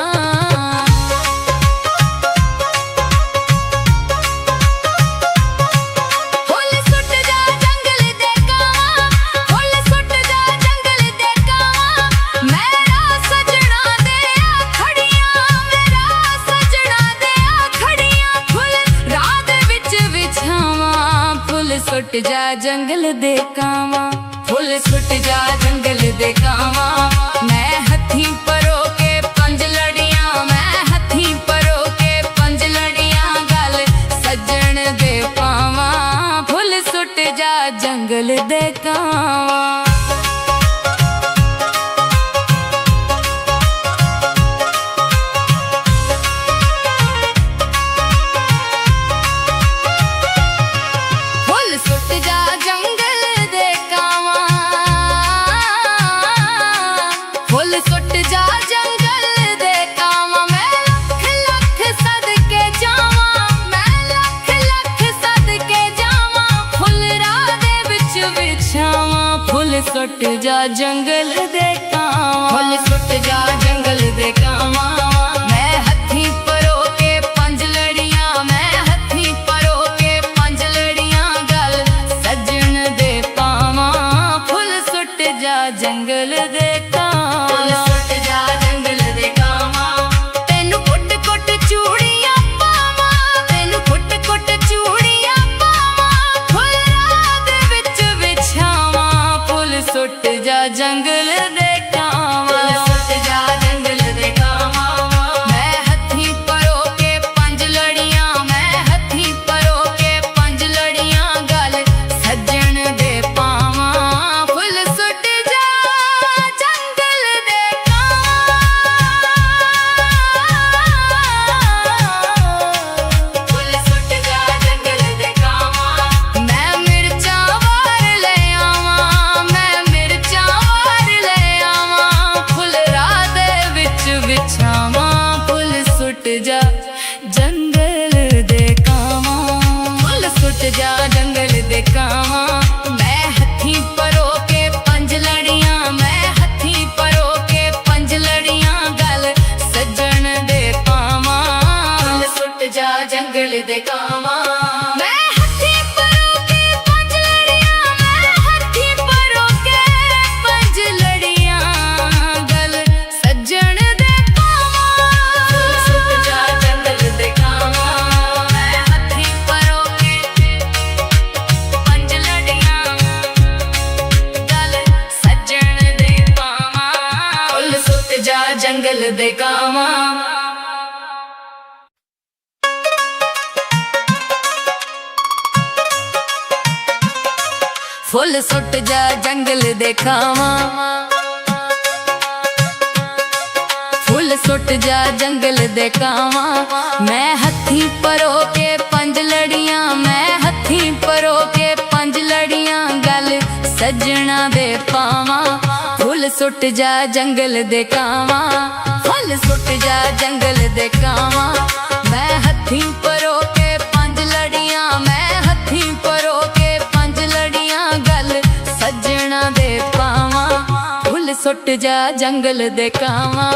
ਫੁੱਲ ਸੁੱਟ ਜਾ ਜੰਗਲ ਦੇ ਕਾਵਾਂ, ਫੁੱਲ ਸੁੱਟ ਜਾ ਜੰਗਲ ਦੇ ਕਾਵਾਂ। ਮੇਰਾ ਸੱਜਣਾ ਦੇ ਆ ਖੜੀਆਂ, ਮੇਰਾ ਸੱਜਣਾ ਦੇ ਆ ਖੜੀਆਂ। ਫੁੱਲ ਰਾਹ ਦੇ ਵਿੱਚ ਵਿਛਾਵਾਂ, ਫੁੱਲ ਸੁੱਟ ਜਾ ਜੰਗਲ ਦੇ ਕਾਵਾਂ। ਫੁੱਲ ਸੁੱਟ ਜਾ ਜੰਗਲ ਦੇ ਕਾਵਾਂ। ਮੈਂ ਹੱਥੀਂ ਪਰੋ ਕੇ ਪੰਜ ਲੜੀਆਂ, ਮੈਂ ਹੱਥੀਂ ਪਰੋ ਕੇ ਪੰਜ ਲੜੀਆਂ। ਗੱਲ ਸੱਜਣ ਦੇ ਪਾਵਾਂ, ਫੁੱਲ ਸੁੱਟ ਜਾ ਜੰਗਲ ਦੇ ਕਾਵਾਂ। ਫੁੱਲ ਸੁੱਟ ਜਾ ਜੰਗਲ ਦੇ ਕਾਵਾਂ। ਫੁੱਲ ਸੁੱਟ ਜਾ ਜੰਗਲ ਦੇ ਕਾਵਾਂ। ਮੈਂ ਲੱਖ ਲੱਖ ਸਦਕੇ ਜਾਵਾਂ, ਮੈਂ ਲੱਖ ਲੱਖ ਸਦਕੇ ਜਾਵਾਂ। ਫੁੱਲ ਰਾਹ ਦੇ ਵਿੱਚ ਵਿਛਾਵਾਂ, ਫੁੱਲ ਸੁੱਟ ਜਾ ਜੰਗਲ ਦੇ ਕਾਵਾਂ। ਫੁੱਲ ਸੁੱਟ ਜਾ ਜੰਗਲ ਦੇ ਕਾਵਾਂ। ਮੈਂ ਹੱਥੀਂ ਪਰੋ ਕੇ ਪੰਜ ਲੜੀਆਂ, ਮੈਂ ਹੱਥੀਂ ਪਰੋ ਕੇ ਪੰਜ ਲੜੀਆਂ। ਗੱਲ ਸੱਜਣ ਦੇ ਪਾਵਾਂ, ਫੁੱਲ ਸੁੱਟ ਜਾ ਜੰਗਲ ਦੇ ਕਾਵਾਂ। ਫੁੱਲ ਸੁੱਟ ਜਾ ਜੰਗਲ ਦੇ ਕਾਵਾਂ। ਤੈਨੂੰ ਕੁੱਟ ਕੁੱਟ ਚੂੜੀਆਂ ਪਾਵਾਂ, ਤੈਨੂੰ ਕੁੱਟ ਕੁੱਟ ਚੂੜੀਆਂ ਪਾਵਾਂ। ਫੁੱਲ ਰਾਹ ਦੇ ਵਿੱਚ ਵਿਛਾਵਾਂ, ਫੁੱਲ ਸੁੱਟ ਜਾ ਜੰਗਲ ਦੇ ਕਾਵਾਂ। ਫੁੱਲ ਸੁੱਟ ਜਾ ਜੰਗਲ ਦੇ ਕਾਵਾਂ। जा जंगल दे कावां, फुल सुट जा जंगल दे कावां। मैं हथी परो के पंज लड़ियां, मैं हथी परो के पंज लड़ियां, गल सज्जन दे पावां, फुल सुट जा जंगल दे कावां। जंगल दे कावां, फुल सुट जा जंगल दे कावां, फुल सुट जा जंगल दे कावां। मैं हथी परो के पंज लड़ियां, मैं हथी परो के पंज लड़ियां, गल सजना दे पावां, फुल सुट जा जंगल दे कावां, फुल सुट जा जंगल दे कावां। मैं हथी परो के पंज लड़ियां, मैं हथी परो के पंज लड़ियां, गल सजना दे पावां, फुल सुट जा जंगल दे कावां।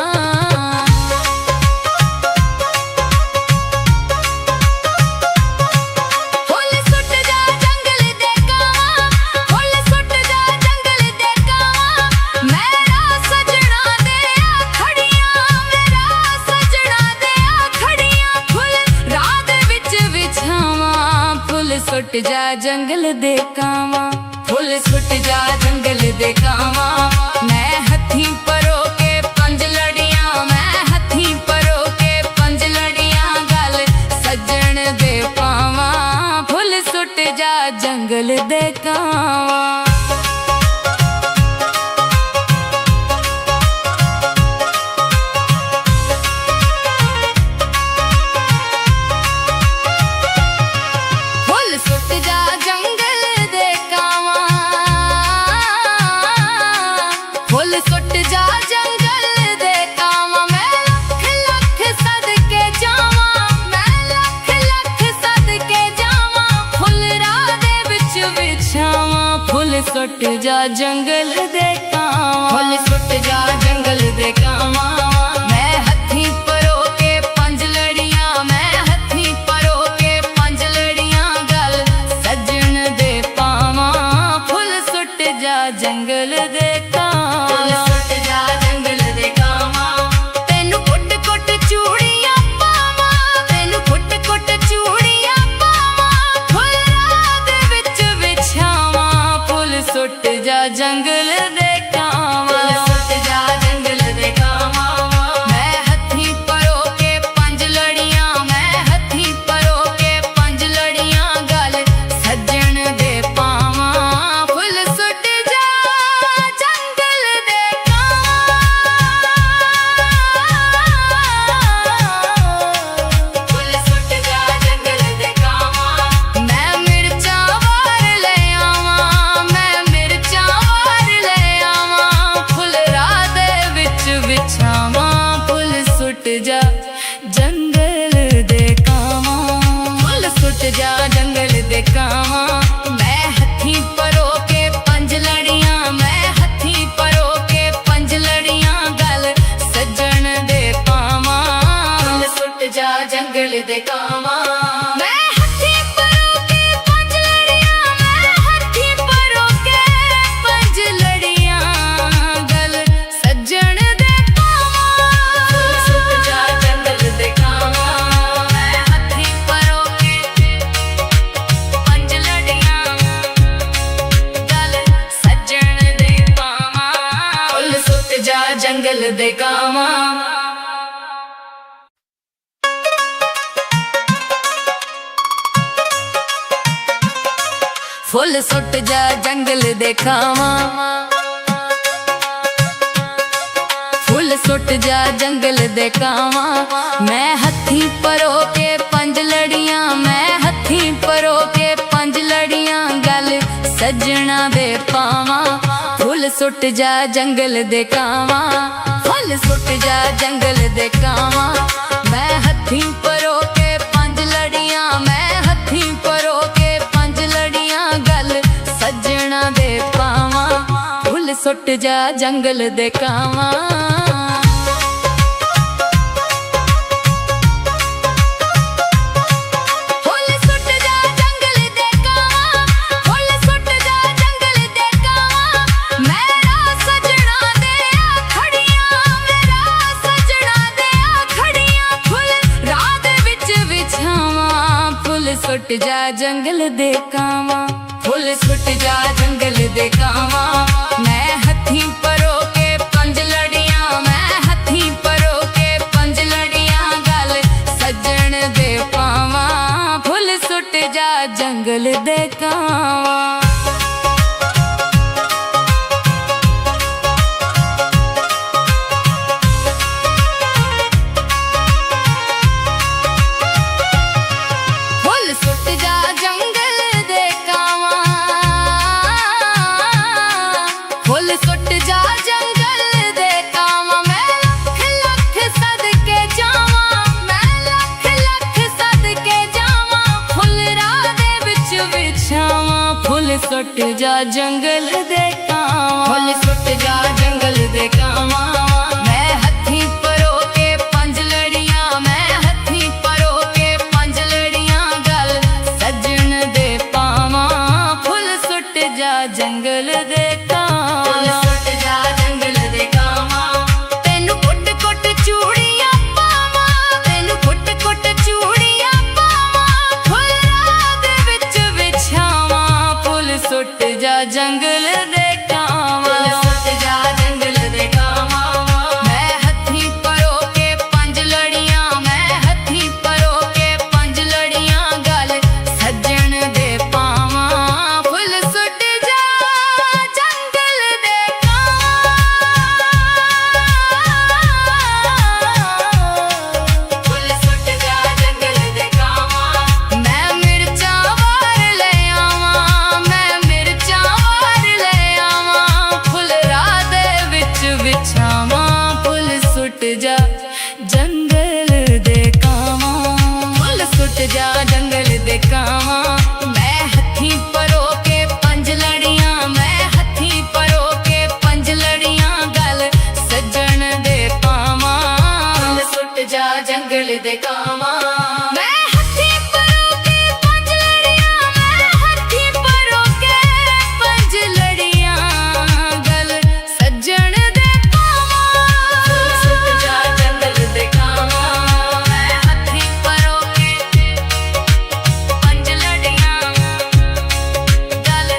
सुट जा जंगल दे कावां, फुल सुट जा जंगल दे कावां। मैं हथी परो के पंज लड़ियां, मैं हथी परो के पंज लड़ियां, गल सज्जन दे पावां, फुल सुट जा जंगल दे कावां। सुट जा जंगल दे कावां, मैं लख लख सदके जावां, मैं लख लख सदके जावां, फुल राह दे विच विछावां, फुल सुट जा जंगल दे कावां, फुल सुट जा जंगल दे कावां। मैं हथी परो के पंज लड़ियां, मैं हथी परो के पंज लड़ियां, गल सज्जन दे पावां, फुल सुट जा जंगल दे कावां। सुट जा जंगल दे कावां, सुट जा जंगल दे कावां। मैं हथी परो के पंज लड़ियां, मैं हथी परो के पंज लड़ियां, गल सज्जन दे पावां, फुल सुट जा जंगल दे कावां, फुल सुट जा जंगल दे कावां। मैं मिर्चां वार ले आवां, मैं सुट जा जंगल दे कावां, फुल सुट जा जंगल दे कावां। मैं हथी परो के पंज लड़ियां, मैं हथी परो के पंज लड़ियां, गल सज्जन दे पावां, फुल सुट जा जंगल दे कावां। जंगल दे कावां, फुल सुट जा जंगल दे कावां, फुल सुट जा जंगल दे कावां। मैं हथी परो के पंज लड़ियां, मैं हथी परो के पंज लड़ियां, गल सजना दे पावां, फुल सुट जा जंगल दे कावां, फुल सुट जा जंगल दे कावां। मैं हथीं परो के पंज लड़ियां, मैं हथीं परो के पंज लड़ियां। गल सजना दे पावां, फुल सुट जा जंगल दे कावां। सुट जा जंगल दे कावां, फुल सुट जा जंगल दे कावां। मैं हथीं परो के पंज लड़ियां, मैं हथीं परो के पंज लड़ियां। गल सजन दे पावां, फुल सुट जा जंगल दे कावां। सुट जा जंगल दे कावां, फुल सुट जा जंगल दे कावां। मैं हथीं परो के पंज लड़ियां, मैं हथीं परो के पंज लड़ियां। गल सजन दे पावां, फुल सुट जा जंगल दे कावां। फुल सुट जा जंगल दे कावां। तेनू कुट कुट चूड़ियां पावां, तेनू कुट कुट चूड़ियां पावां। फुल राह दे विच विछावां, फुल सुट जा जंगल दे कावां। सुट जा जंगल दे कावां। मैं हथीं परो के पंज लड़ियां, मैं हथीं परो के पंज लड़ियां। गल सजन दे पावां, फुल सुट जा जंगल दे कावां। फुल सुट जा जंगल दे कावां। मैं मिर्चां वार ले आवां, मैं मिर्चां वार ले आवां। फुल राह दे विच विछावां, फुल सुट जा जंगल दे कावां। फुल सुट जा जंगल दे कावां। मैं हथीं परो के पंज लड़ियां, मैं हथीं परो के पंज लड़ियां। गल सजन दे पावां, फुल सुट जा जंगल दे कावां। मैं हथीं परो के पंज लड़ियां, मैं हथीं परो के पंज लड़ियां। गल सजन दे पावां, फुल सुट जा जंगल दे कावां। मैं हथीं परो के पंज लड़ियां। गल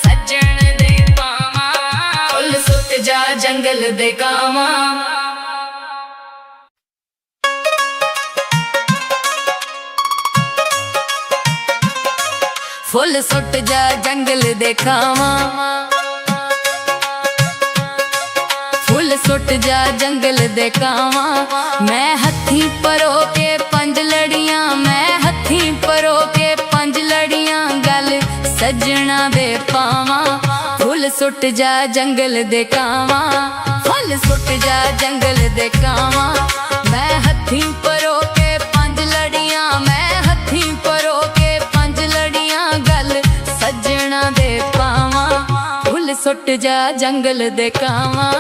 सजन दे पावां, फुल सुट जा जंगल दे कावां। फुल सुट जा जंगल दे कावां, फुल सुट जा जंगल दे कावां। मैं हथीं परो के पंज लड़ियां, मैं हथीं परो के पंज लड़ियां। गल सजना दे पावां, फुल सुट जा जंगल दे कावां। फुल सुट जा जंगल दे कावां। मैं हथीं परो के पंज लड़ियां, मैं हथीं परो के पंज लड़ियां। गल सजना दे पावां, फुल सुट जा जंगल दे कावां।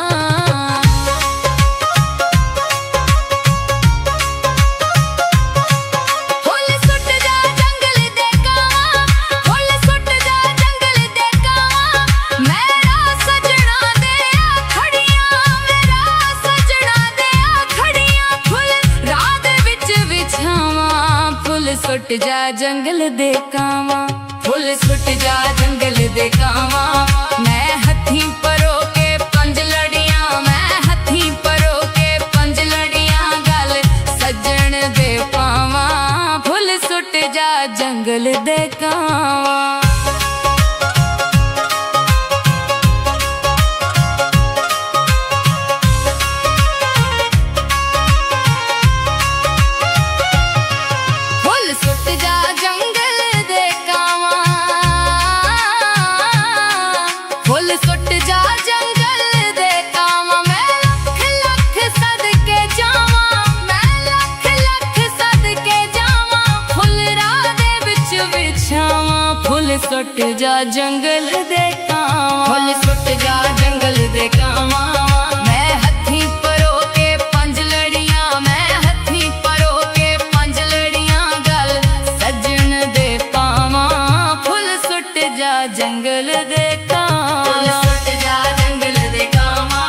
सुट जा जंगल दे कावां, फुल सुट जा जंगल दे कावां। मैं हथीं परो के पंज लड़ियां, मैं हथीं परो के पंज लड़ियां। गल सजन दे पावां, फुल सुट जा जंगल दे कावां। सुट जा जंगल दे कावां फुल सुट जा जंगल दे कावां मैं हथी परो के पंज लड़ियां मैं हथी परो के पंज लड़ियां गल सजन दे पावां फुल सुट जा जंगल दे कावां सुट जा जंगल दे कावां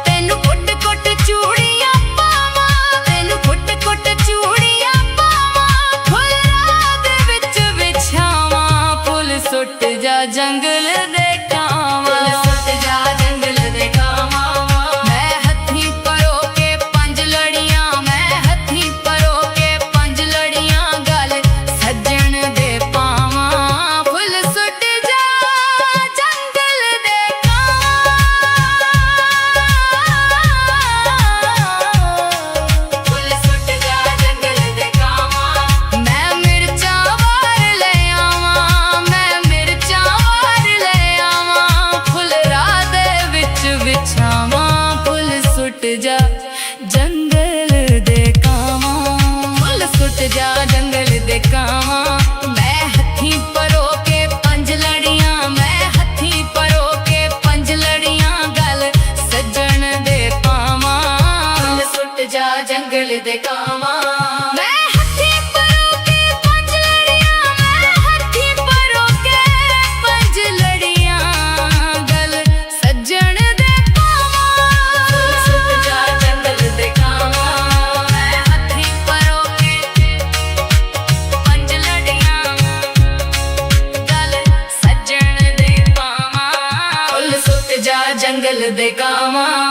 तेनू कुट कुट चूड़ियां पावां तेनू कुट कुट चूड़ियां पावां फुल रात विच विछावां फुल सुट जा जंगल दे कावां सुट जा जंगल दे कावां मैं हथी परो के पंज लड़ियां मैं हथी परो के पंज लड़ियां गल सजन दे पावां फुल सुट जा जंगल दे कावां फुल सुट जा जंगल दे कावां मैं मिर्चां वार ले आवां मैं मिर्चां वार ले आवां फुल रात दे विच विछावां फुल सुट जा जंगल दे कावां फुल सुट जा जंगल दे कावां मैं हथी परो के पंज लड़ियां मैं हथी परो के पंज लड़ियां गल सजन दे पावां फुल सुट जा जंगल दे कावां मैं हथी परो के पंज लड़ियां मैं हथी परो के पंज लड़ियां गल सजन दे पावां फुल सुट जा जंगल दे कावां मैं हथी परो के पंज लड़ियां गल सजन दे पावां फुल सुट जा जंगल दे कावां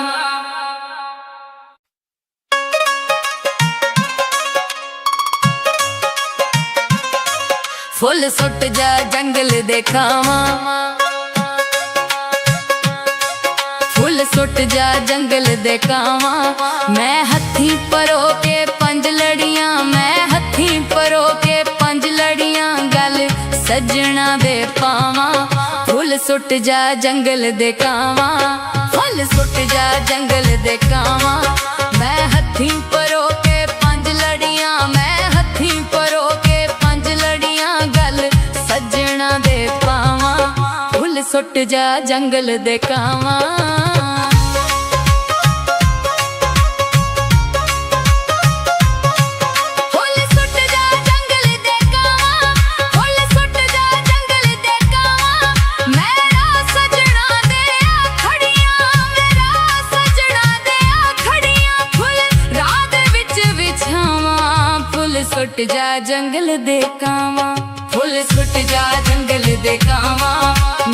फुल सुट जा जंगल दे कावां फुल सुट जा जंगल दे कावां मैं हथी परो के पंज लड़ियां मैं हथी परो के पंज लड़ियां गल सजना दे पावां फुल सुट जा जंगल दे कावां फुल सुट जा जंगल दे कावां मैं हथी परो के पंज लड़ियां मैं हथी परो के पंज लड़ियां गल सजना दे पावां फुल सुट जा जंगल दे कावां फुल सुट जा जंगल दे कावां फुल सुट जा जंगल दे कावां मेरा सजना दे आखड़ियां मेरा सजना दे आखड़ियां फुल रात विच विछावां फुल सुट जा जंगल दे कावां फुल सुट जा जंगल दे कावां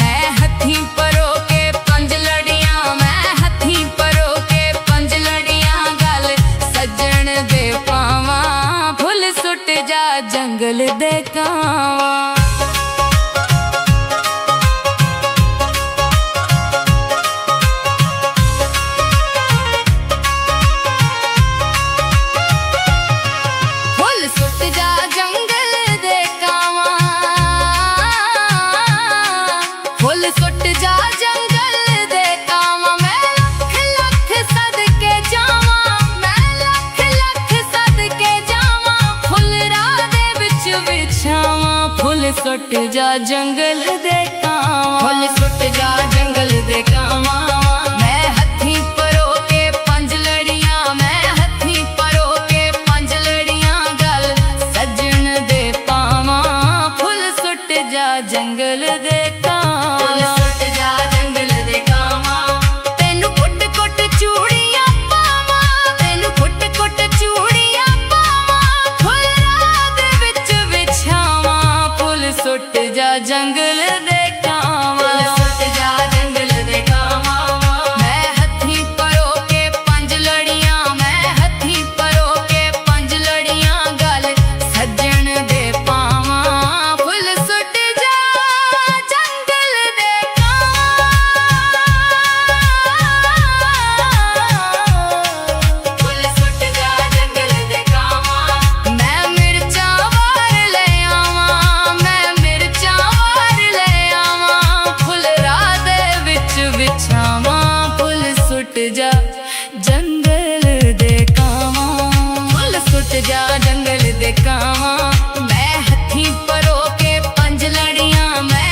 मैं हथी परो के पंज लड़ियां मैं हथी परो के पंज लड़ियां गल सजन दे पावां फुल सुट जा जंगल दे कावां फुल सुट जा जंगल दे कावां फुल सुट जा जंगल दे कावां मैं लख लख सदके जावां मैं लख लख सदके जावां फुल रात दे विच विछावां फुल सुट जा जंगल दे कावां फुल सुट जा जंगल दे कावां मैं हथी परो के पंज लड़ियां मैं हथी परो के पंज लड़ियां गल सजन दे पावां फुल सुट जा जंगल दे कावां फुल सुट जा जंगल दे कावां तेनू कुट कुट चूड़ियां पावां तेनू कुट कुट चूड़ियां पावां फुल रात विच विछावां फुल सुट जा जंगल दे कावां सुट जा जंगल दे कावां मैं हथी परो के पंज लड़ियां मैं हथी परो के पंज लड़ियां गल सजन दे पावां फुल सुट जा जंगल दे कावां फुल सुट जा जंगल दे कावां मैं मिर्चां वार ले आवां मैं मिर्चां वार ले आवां फुल रात दे विच विछावां फुल सुट जा जंगल दे कावां फुल सुट जा जंगल दे कावां मैं हथी परो के पंज लड़ियां मैं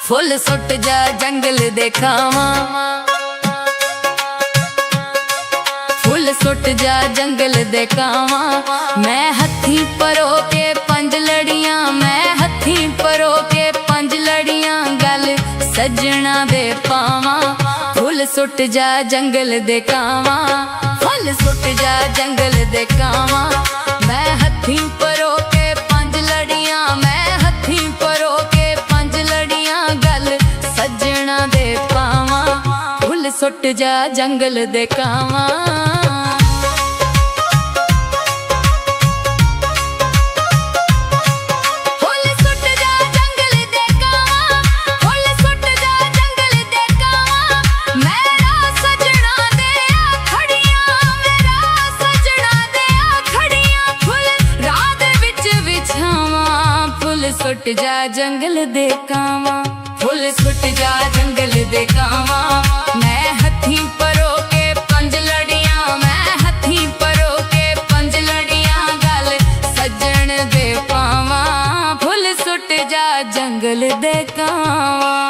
फुल सुट जा जंगल दे कावां, फुल सुट जा जंगल दे कावां। मैं हथी परो के पंज लड़ियां, मैं हथी परो के पंज लड़ियां, गल सजना दे पावां। फुल सुट जा जंगल दे कावां, फुल सुट जा जंगल दे कावां। मैं हथी परो के पंज लड़ियां, मैं हथी परो के पंज लड़ियां, गल सजना दे पावां। फुल सुट जा जंगल दे कावां। सुट जा जंगल दे कावां, फुल सुट जा जंगल दे कावां। मैं हथी परो के पंज लड़ियां, मैं हथी परो के पंज लड़ियां, गल सजन दे पावां। फुल सुट जा जंगल दे कावां।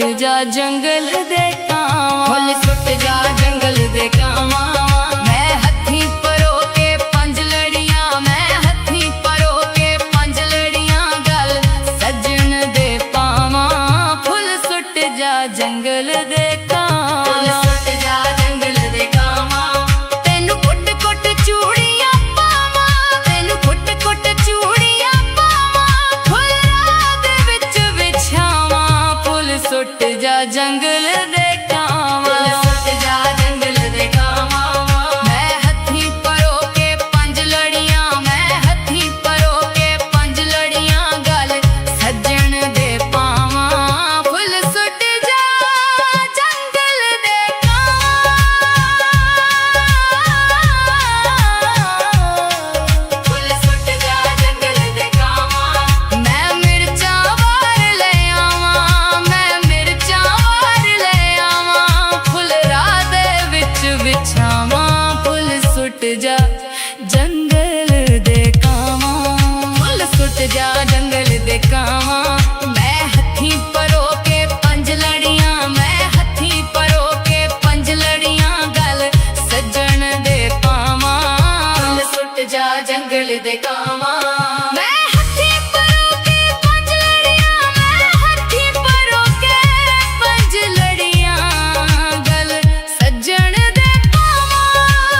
सुट जा जंगल दे कावां, फुल सुट जा जंगल दे कावां। मैं हथी परो के पंज लड़ियां, मैं हथी परो के पंज लड़ियां, गल सजन दे पावां। फुल सुट जा जंगल दे कावां, फुल सुट जा जंगल दे कावां। तेनू कुट कुट चूड़ियां पावां, तेनू कुट कुट चूड़ियां पावां, फुल रात विच विछावां। फुल सुट जा जंगल दे कावां, सुट जा जंगल दे कावां। मैं हथी परो के पंज लड़ियां, मैं हथी परो के पंज लड़ियां, गल सजन दे पावां। फुल सुट जा जंगल दे कावां, फुल सुट जा जंगल दे कावां। मैं मिर्चां वार ले आवां, मैं मिर्चां वार ले आवां, फुल रात विच विछावां। फुल सुट जा जंगल दे कावां, फुल सुट जा जंगल दे कावां। मैं हथी परो के पंज लड़ियां, मैं हथी परो के पंज लड़ियां, गल सजन दे पावां। फुल सुट जा जंगल दे कावां। मैं हथी परो के पंज लड़ियां, मैं हथी परो के पंज लड़ियां, गल सजन दे पावां।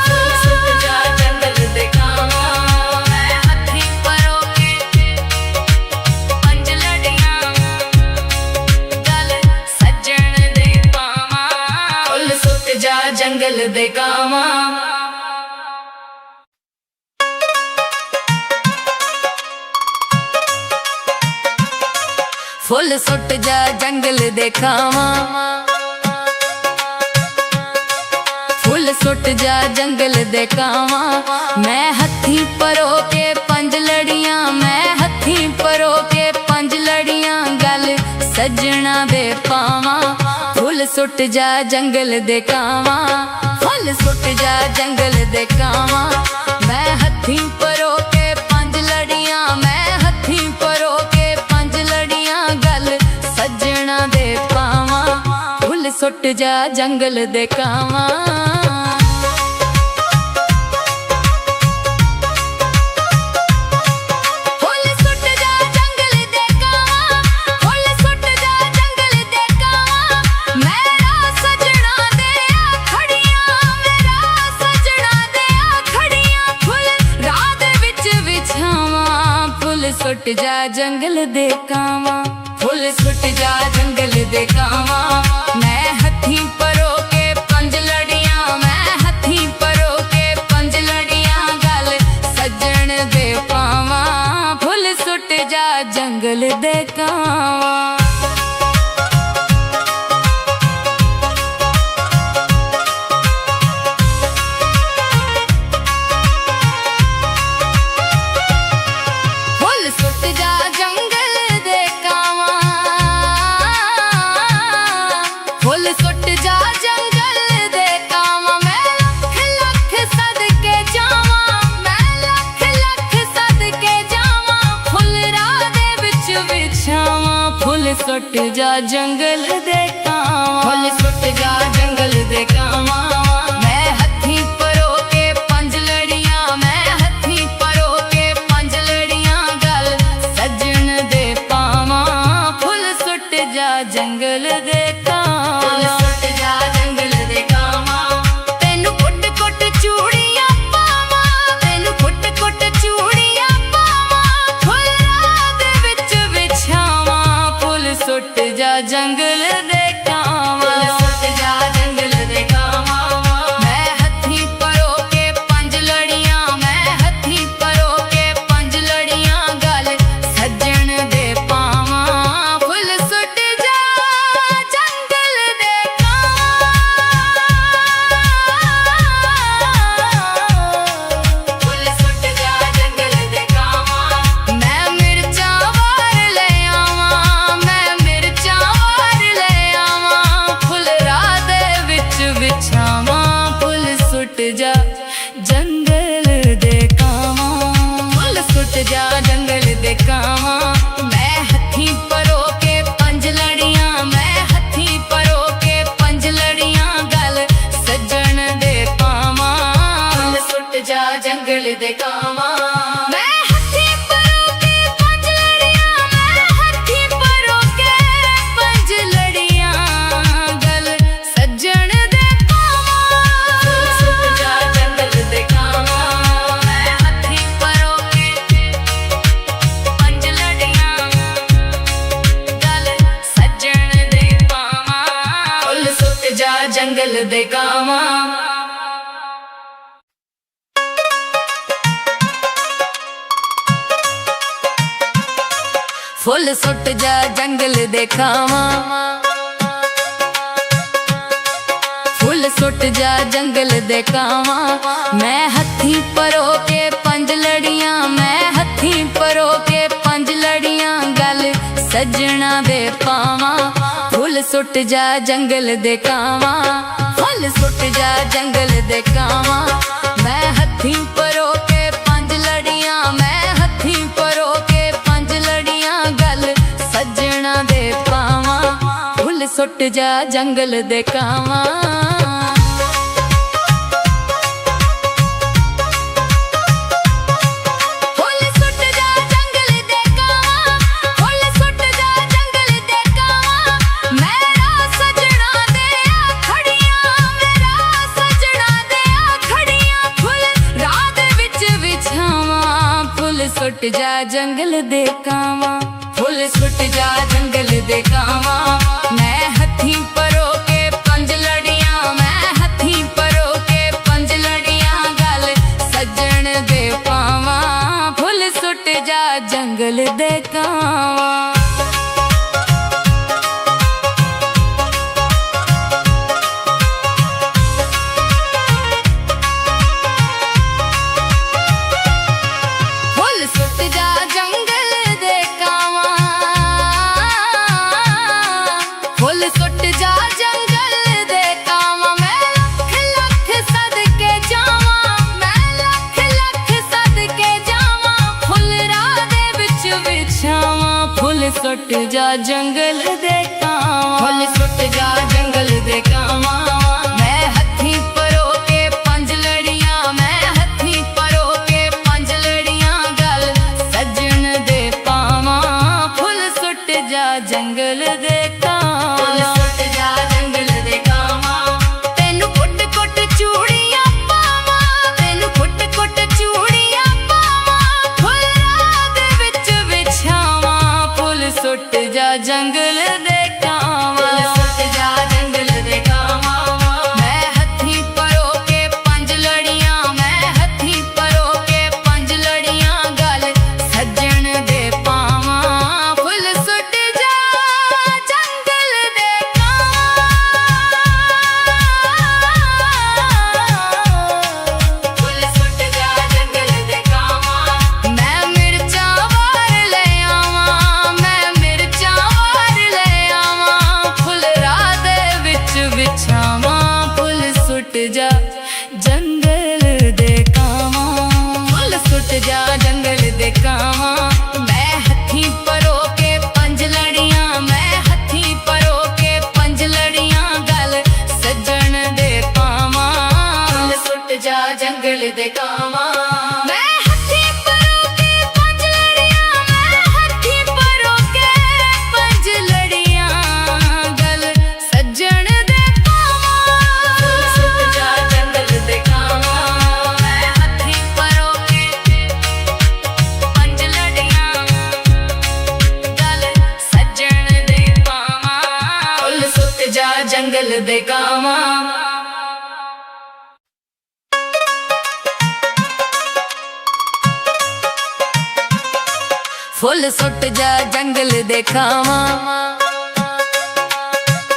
फुल सुट जा जंगल दे कावां। मैं हथी परो के पंज लड़ियां, गल सजन दे पावां। फुल सुट जा जंगल दे कावां। फुल सुट जा जंगल दे कावां, फुल सुट जा जंगल दे कावां। मैं हथी परो के पंज लड़ियां, मैं हथी परो के पंज लड़ियां, गल सजना दे पावां। फुल सुट जा जंगल दे कावां, फुल सुट जा जंगल दे कावां। मैं हथी परो के पंज लड़ियां, मैं हथी परो के पंज लड़ियां, गल सजना दे पावां। फुल सुट जा जंगल दे कावां। सुट जा जंगल दे कावां, फुल सुट जा जंगल दे कावां। मैं हथी परो के पंज लड़ियां, मैं हथी परो के पंज लड़ियां, गल सजन दे पावां। फुल सुट जा जंगल दे कावां। ਵਿਛਾਵਾਂ ਫੁੱਲ ਸੁੱਟ ਜਾ ਜੰਗਲ ਦੇ ਕਾਵਾਂ ਫੁੱਲ ਸੁੱਟ ਜਾ ਜੰਗਲ ਦੇ ਕਾਵਾਂ ਮੈਂ ਹੱਥੀਂ ਪਰੋ ਕੇ ਪੰਜ ਲੜੀਆਂ ਮੈਂ ਹੱਥੀਂ ਪਰੋ ਕੇ ਪੰਜ ਲੜੀਆਂ ਗੱਲ ਸੱਜਣ ਦੇ ਪਾਵਾਂ ਫੁੱਲ ਸੁੱਟ ਜਾ ਜੰਗਲ ਦੇ ਕਾਵਾਂ ਫੁੱਲ ਸੁੱਟ ਜਾ ਜੰਗਲ ਦੇ ਕਾਵਾਂ ਤੈਨੂੰ ਕੁੱਟ ਕੁੱਟ ਚੂੜੀਆਂ ਪਾਵਾਂ ਤੈਨੂੰ ਕੁੱਟ ਕੁੱਟ ਚੂੜੀਆਂ ਪਾਵਾਂ ਫੁੱਲ ਰਾਹ ਦੇ ਵਿੱਚ ਵਿਛਾਵਾਂ ਫੁੱਲ ਸੁੱਟ ਜਾ ਜੰਗਲ ਦੇ ਕਾਵਾਂ ਸੁੱਟ ਜਾ ਜੰਗਲ ਦੇ ਕਾਵਾਂ ਮੈਂ ਹੱਥੀਂ ਪਰੋ ਕੇ ਪੰਜ ਲੜੀਆਂ ਮੈਂ ਹੱਥੀਂ ਪਰੋ ਕੇ ਪੰਜ ਲੜੀਆਂ ਗੱਲ ਸੱਜਣ ਦੇ ਪਾਵਾਂ ਫੁੱਲ ਸੁੱਟ ਜਾ ਜੰਗਲ ਦੇ ਕਾਵਾਂ ਫੁੱਲ ਸੁੱਟ ਜਾ ਜੰਗਲ ਦੇ ਕਾਵਾਂ ਮੈਂ ਮਿਰਚਾਂ ਵਾਰ ਲੈ ਆਵਾਂ ਮੈਂ ਮਿਰਚਾਂ ਵਾਰ ਲੈ ਆਵਾਂ ਫੁੱਲ ਰਾਹ ਦੇ ਵਿੱਚ ਵਿਛਾਵਾਂ ਫੁੱਲ ਸੁੱਟ ਜਾ ਜੰਗਲ ਦੇ ਕਾਵਾਂ ਫੁੱਲ ਸੁੱਟ ਜਾ ਜੰਗਲ ਦੇ ਕਾਵਾਂ ਮੈਂ ਹੱਥੀਂ ਪਰੋ ਕੇ ਪੰਜ ਲੜੀਆਂ ਮੈਂ ਹੱਥੀਂ ਪਰੋ ਕੇ ਪੰਜ ਲੜੀਆਂ ਗੱਲ ਸੱਜਣ ਦੇ ਪਾਵਾਂ ਫੁੱਲ ਸੁੱਟ ਜਾ ਜੰਗਲ ਦੇ ਕਾਵਾਂ ਮੈਂ ਹੱਥੀਂ ਪਰੋ ਕੇ ਪੰਜ ਲੜੀਆਂ ਮੈਂ ਹੱਥੀਂ ਪਰੋ ਕੇ ਪੰਜ ਲੜੀਆਂ ਗੱਲ ਸੱਜਣ ਦੇ ਪਾਵਾਂ ਫੁੱਲ ਸੁੱਟ ਜਾ ਜੰਗਲ ਦੇ ਕਾਵਾਂ ਮੈਂ ਹੱਥੀਂ ਪਰੋ ਕੇ ਪੰਜ ਲੜੀਆਂ ਗੱਲ ਸੱਜਣ ਦੇ ਪਾਵਾਂ ਫੁੱਲ ਸੁੱਟ ਜਾ ਜੰਗਲ ਦੇ ਕਾਵਾਂ ਫੁੱਲ ਸੁੱਟ ਜਾ ਜੰਗਲ ਦੇ ਕਾਵਾਂ ਫੁੱਲ ਸੁੱਟ ਜਾ ਜੰਗਲ ਦੇ ਕਾਵਾਂ ਮੈਂ ਹੱਥੀਂ ਪਰੋ ਕੇ ਪੰਜ ਲੜੀਆਂ ਮੈਂ ਹੱਥੀਂ ਪਰੋ ਕੇ ਪੰਜ ਲੜੀਆਂ ਗੱਲ ਸੱਜਣਾ ਦੇ ਪਾਵਾਂ ਫੁੱਲ ਸੁੱਟ ਜਾ ਜੰਗਲ ਦੇ ਕਾਵਾਂ ਫੁੱਲ ਸੁੱਟ ਜਾ ਜੰਗਲ ਦੇ ਕਾਵਾਂ ਮੈਂ ਹੱਥੀਂ ਪਰੋ ਕੇ ਪੰਜ ਲੜੀਆਂ ਮੈਂ ਹੱਥੀਂ ਪਰੋ ਕੇ ਪੰਜ ਲੜੀਆਂ ਗੱਲ ਸੱਜਣਾ ਦੇ ਪਾਵਾਂ ਫੁੱਲ ਸੁੱਟ ਜਾ ਜੰਗਲ ਦੇ ਕਾਵਾਂ ਸੁੱਟ ਜਾ ਜੰਗਲ ਦੇ ਕਾਵਾਂ ਫੁੱਲ ਸੁੱਟ ਜਾ ਜੰਗਲ ਦੇ ਕਾਵਾਂ ਮੈਂ ਹੱਥੀਂ ਪਰੋ ਕੇ ਪੰਜ ਲੜੀਆਂ ਮੈਂ ਹੱਥੀਂ ਪਰੋ ਕੇ ਪੰਜ ਲੜੀਆਂ ਗੱਲ ਸੱਜਣ ਦੇ ਪਾਵਾਂ ਫੁੱਲ ਸੁੱਟ ਜਾ ਜੰਗਲ ਦੇ ਕਾਵਾਂ ਸੁੱਟ ਜਾ ਜੰਗਲ ਦੇ ਕਾਵਾਂ ਫੁੱਲ ਸੁੱਟ ਜਾ ਜੰਗਲ ਦੇ ਕਾਵਾਂ ਮੈਂ ਹੱਥੀਂ ਪਰੋ ਕੇ ਪੰਜ ਲੜੀਆਂ ਮੈਂ ਹੱਥੀਂ ਪਰੋ ਕੇ ਪੰਜ ਲੜੀਆਂ ਗੱਲ ਸੱਜਣ ਦੇ ਪਾਵਾਂ ਫੁੱਲ ਸੁੱਟ ਜਾ ਜੰਗਲ ਦੇ ਕਾਵਾਂ ਫੁੱਲ ਸੁੱਟ ਜਾ ਜੰਗਲ ਦੇ ਕਾਵਾਂ ਤੈਨੂੰ ਕੁੱਟ ਕੁੱਟ ਚੂੜੀਆਂ ਪਾਵਾਂ ਤੈਨੂੰ ਕੁੱਟ ਕੁੱਟ ਚੂੜੀਆਂ ਪਾਵਾਂ ਫੁੱਲ ਰਾਹ ਦੇ ਵਿੱਚ ਵਿਛਾਵਾਂ ਫੁੱਲ ਸੁੱਟ ਜਾ ਜੰਗਲ ਦੇ ਕਾਵਾਂ ਸੁੱਟ ਜਾ ਜੰਗਲ ਦੇ ਕਾਵਾਂ ਮੈਂ ਹੱਥੀਂ ਪਰੋ ਕੇ ਪੰਜ ਲੜੀਆਂ ਮੈਂ ਹੱਥੀਂ ਪਰੋ ਕੇ ਪੰਜ ਲੜੀਆਂ ਗੱਲ ਸੱਜਣ ਦੇ ਪਾਵਾਂ ਫੁੱਲ ਸੁੱਟ ਜਾ ਜੰਗਲ ਦੇ ਕਾਵਾਂ ਫੁੱਲ ਸੁੱਟ ਜਾ ਜੰਗਲ ਦੇ ਕਾਵਾਂ ਮੈਂ ਮਿਰਚਾਂ ਵਾਰ ਲੈ ਆਵਾਂ ਮੈਂ ਮਿਰਚਾਂ ਵਾਰ ਲੈ ਆਵਾਂ ਫੁੱਲ ਸੁੱਟ ਜਾ ਜੰਗਲ ਦੇ ਖਾਵਾਂ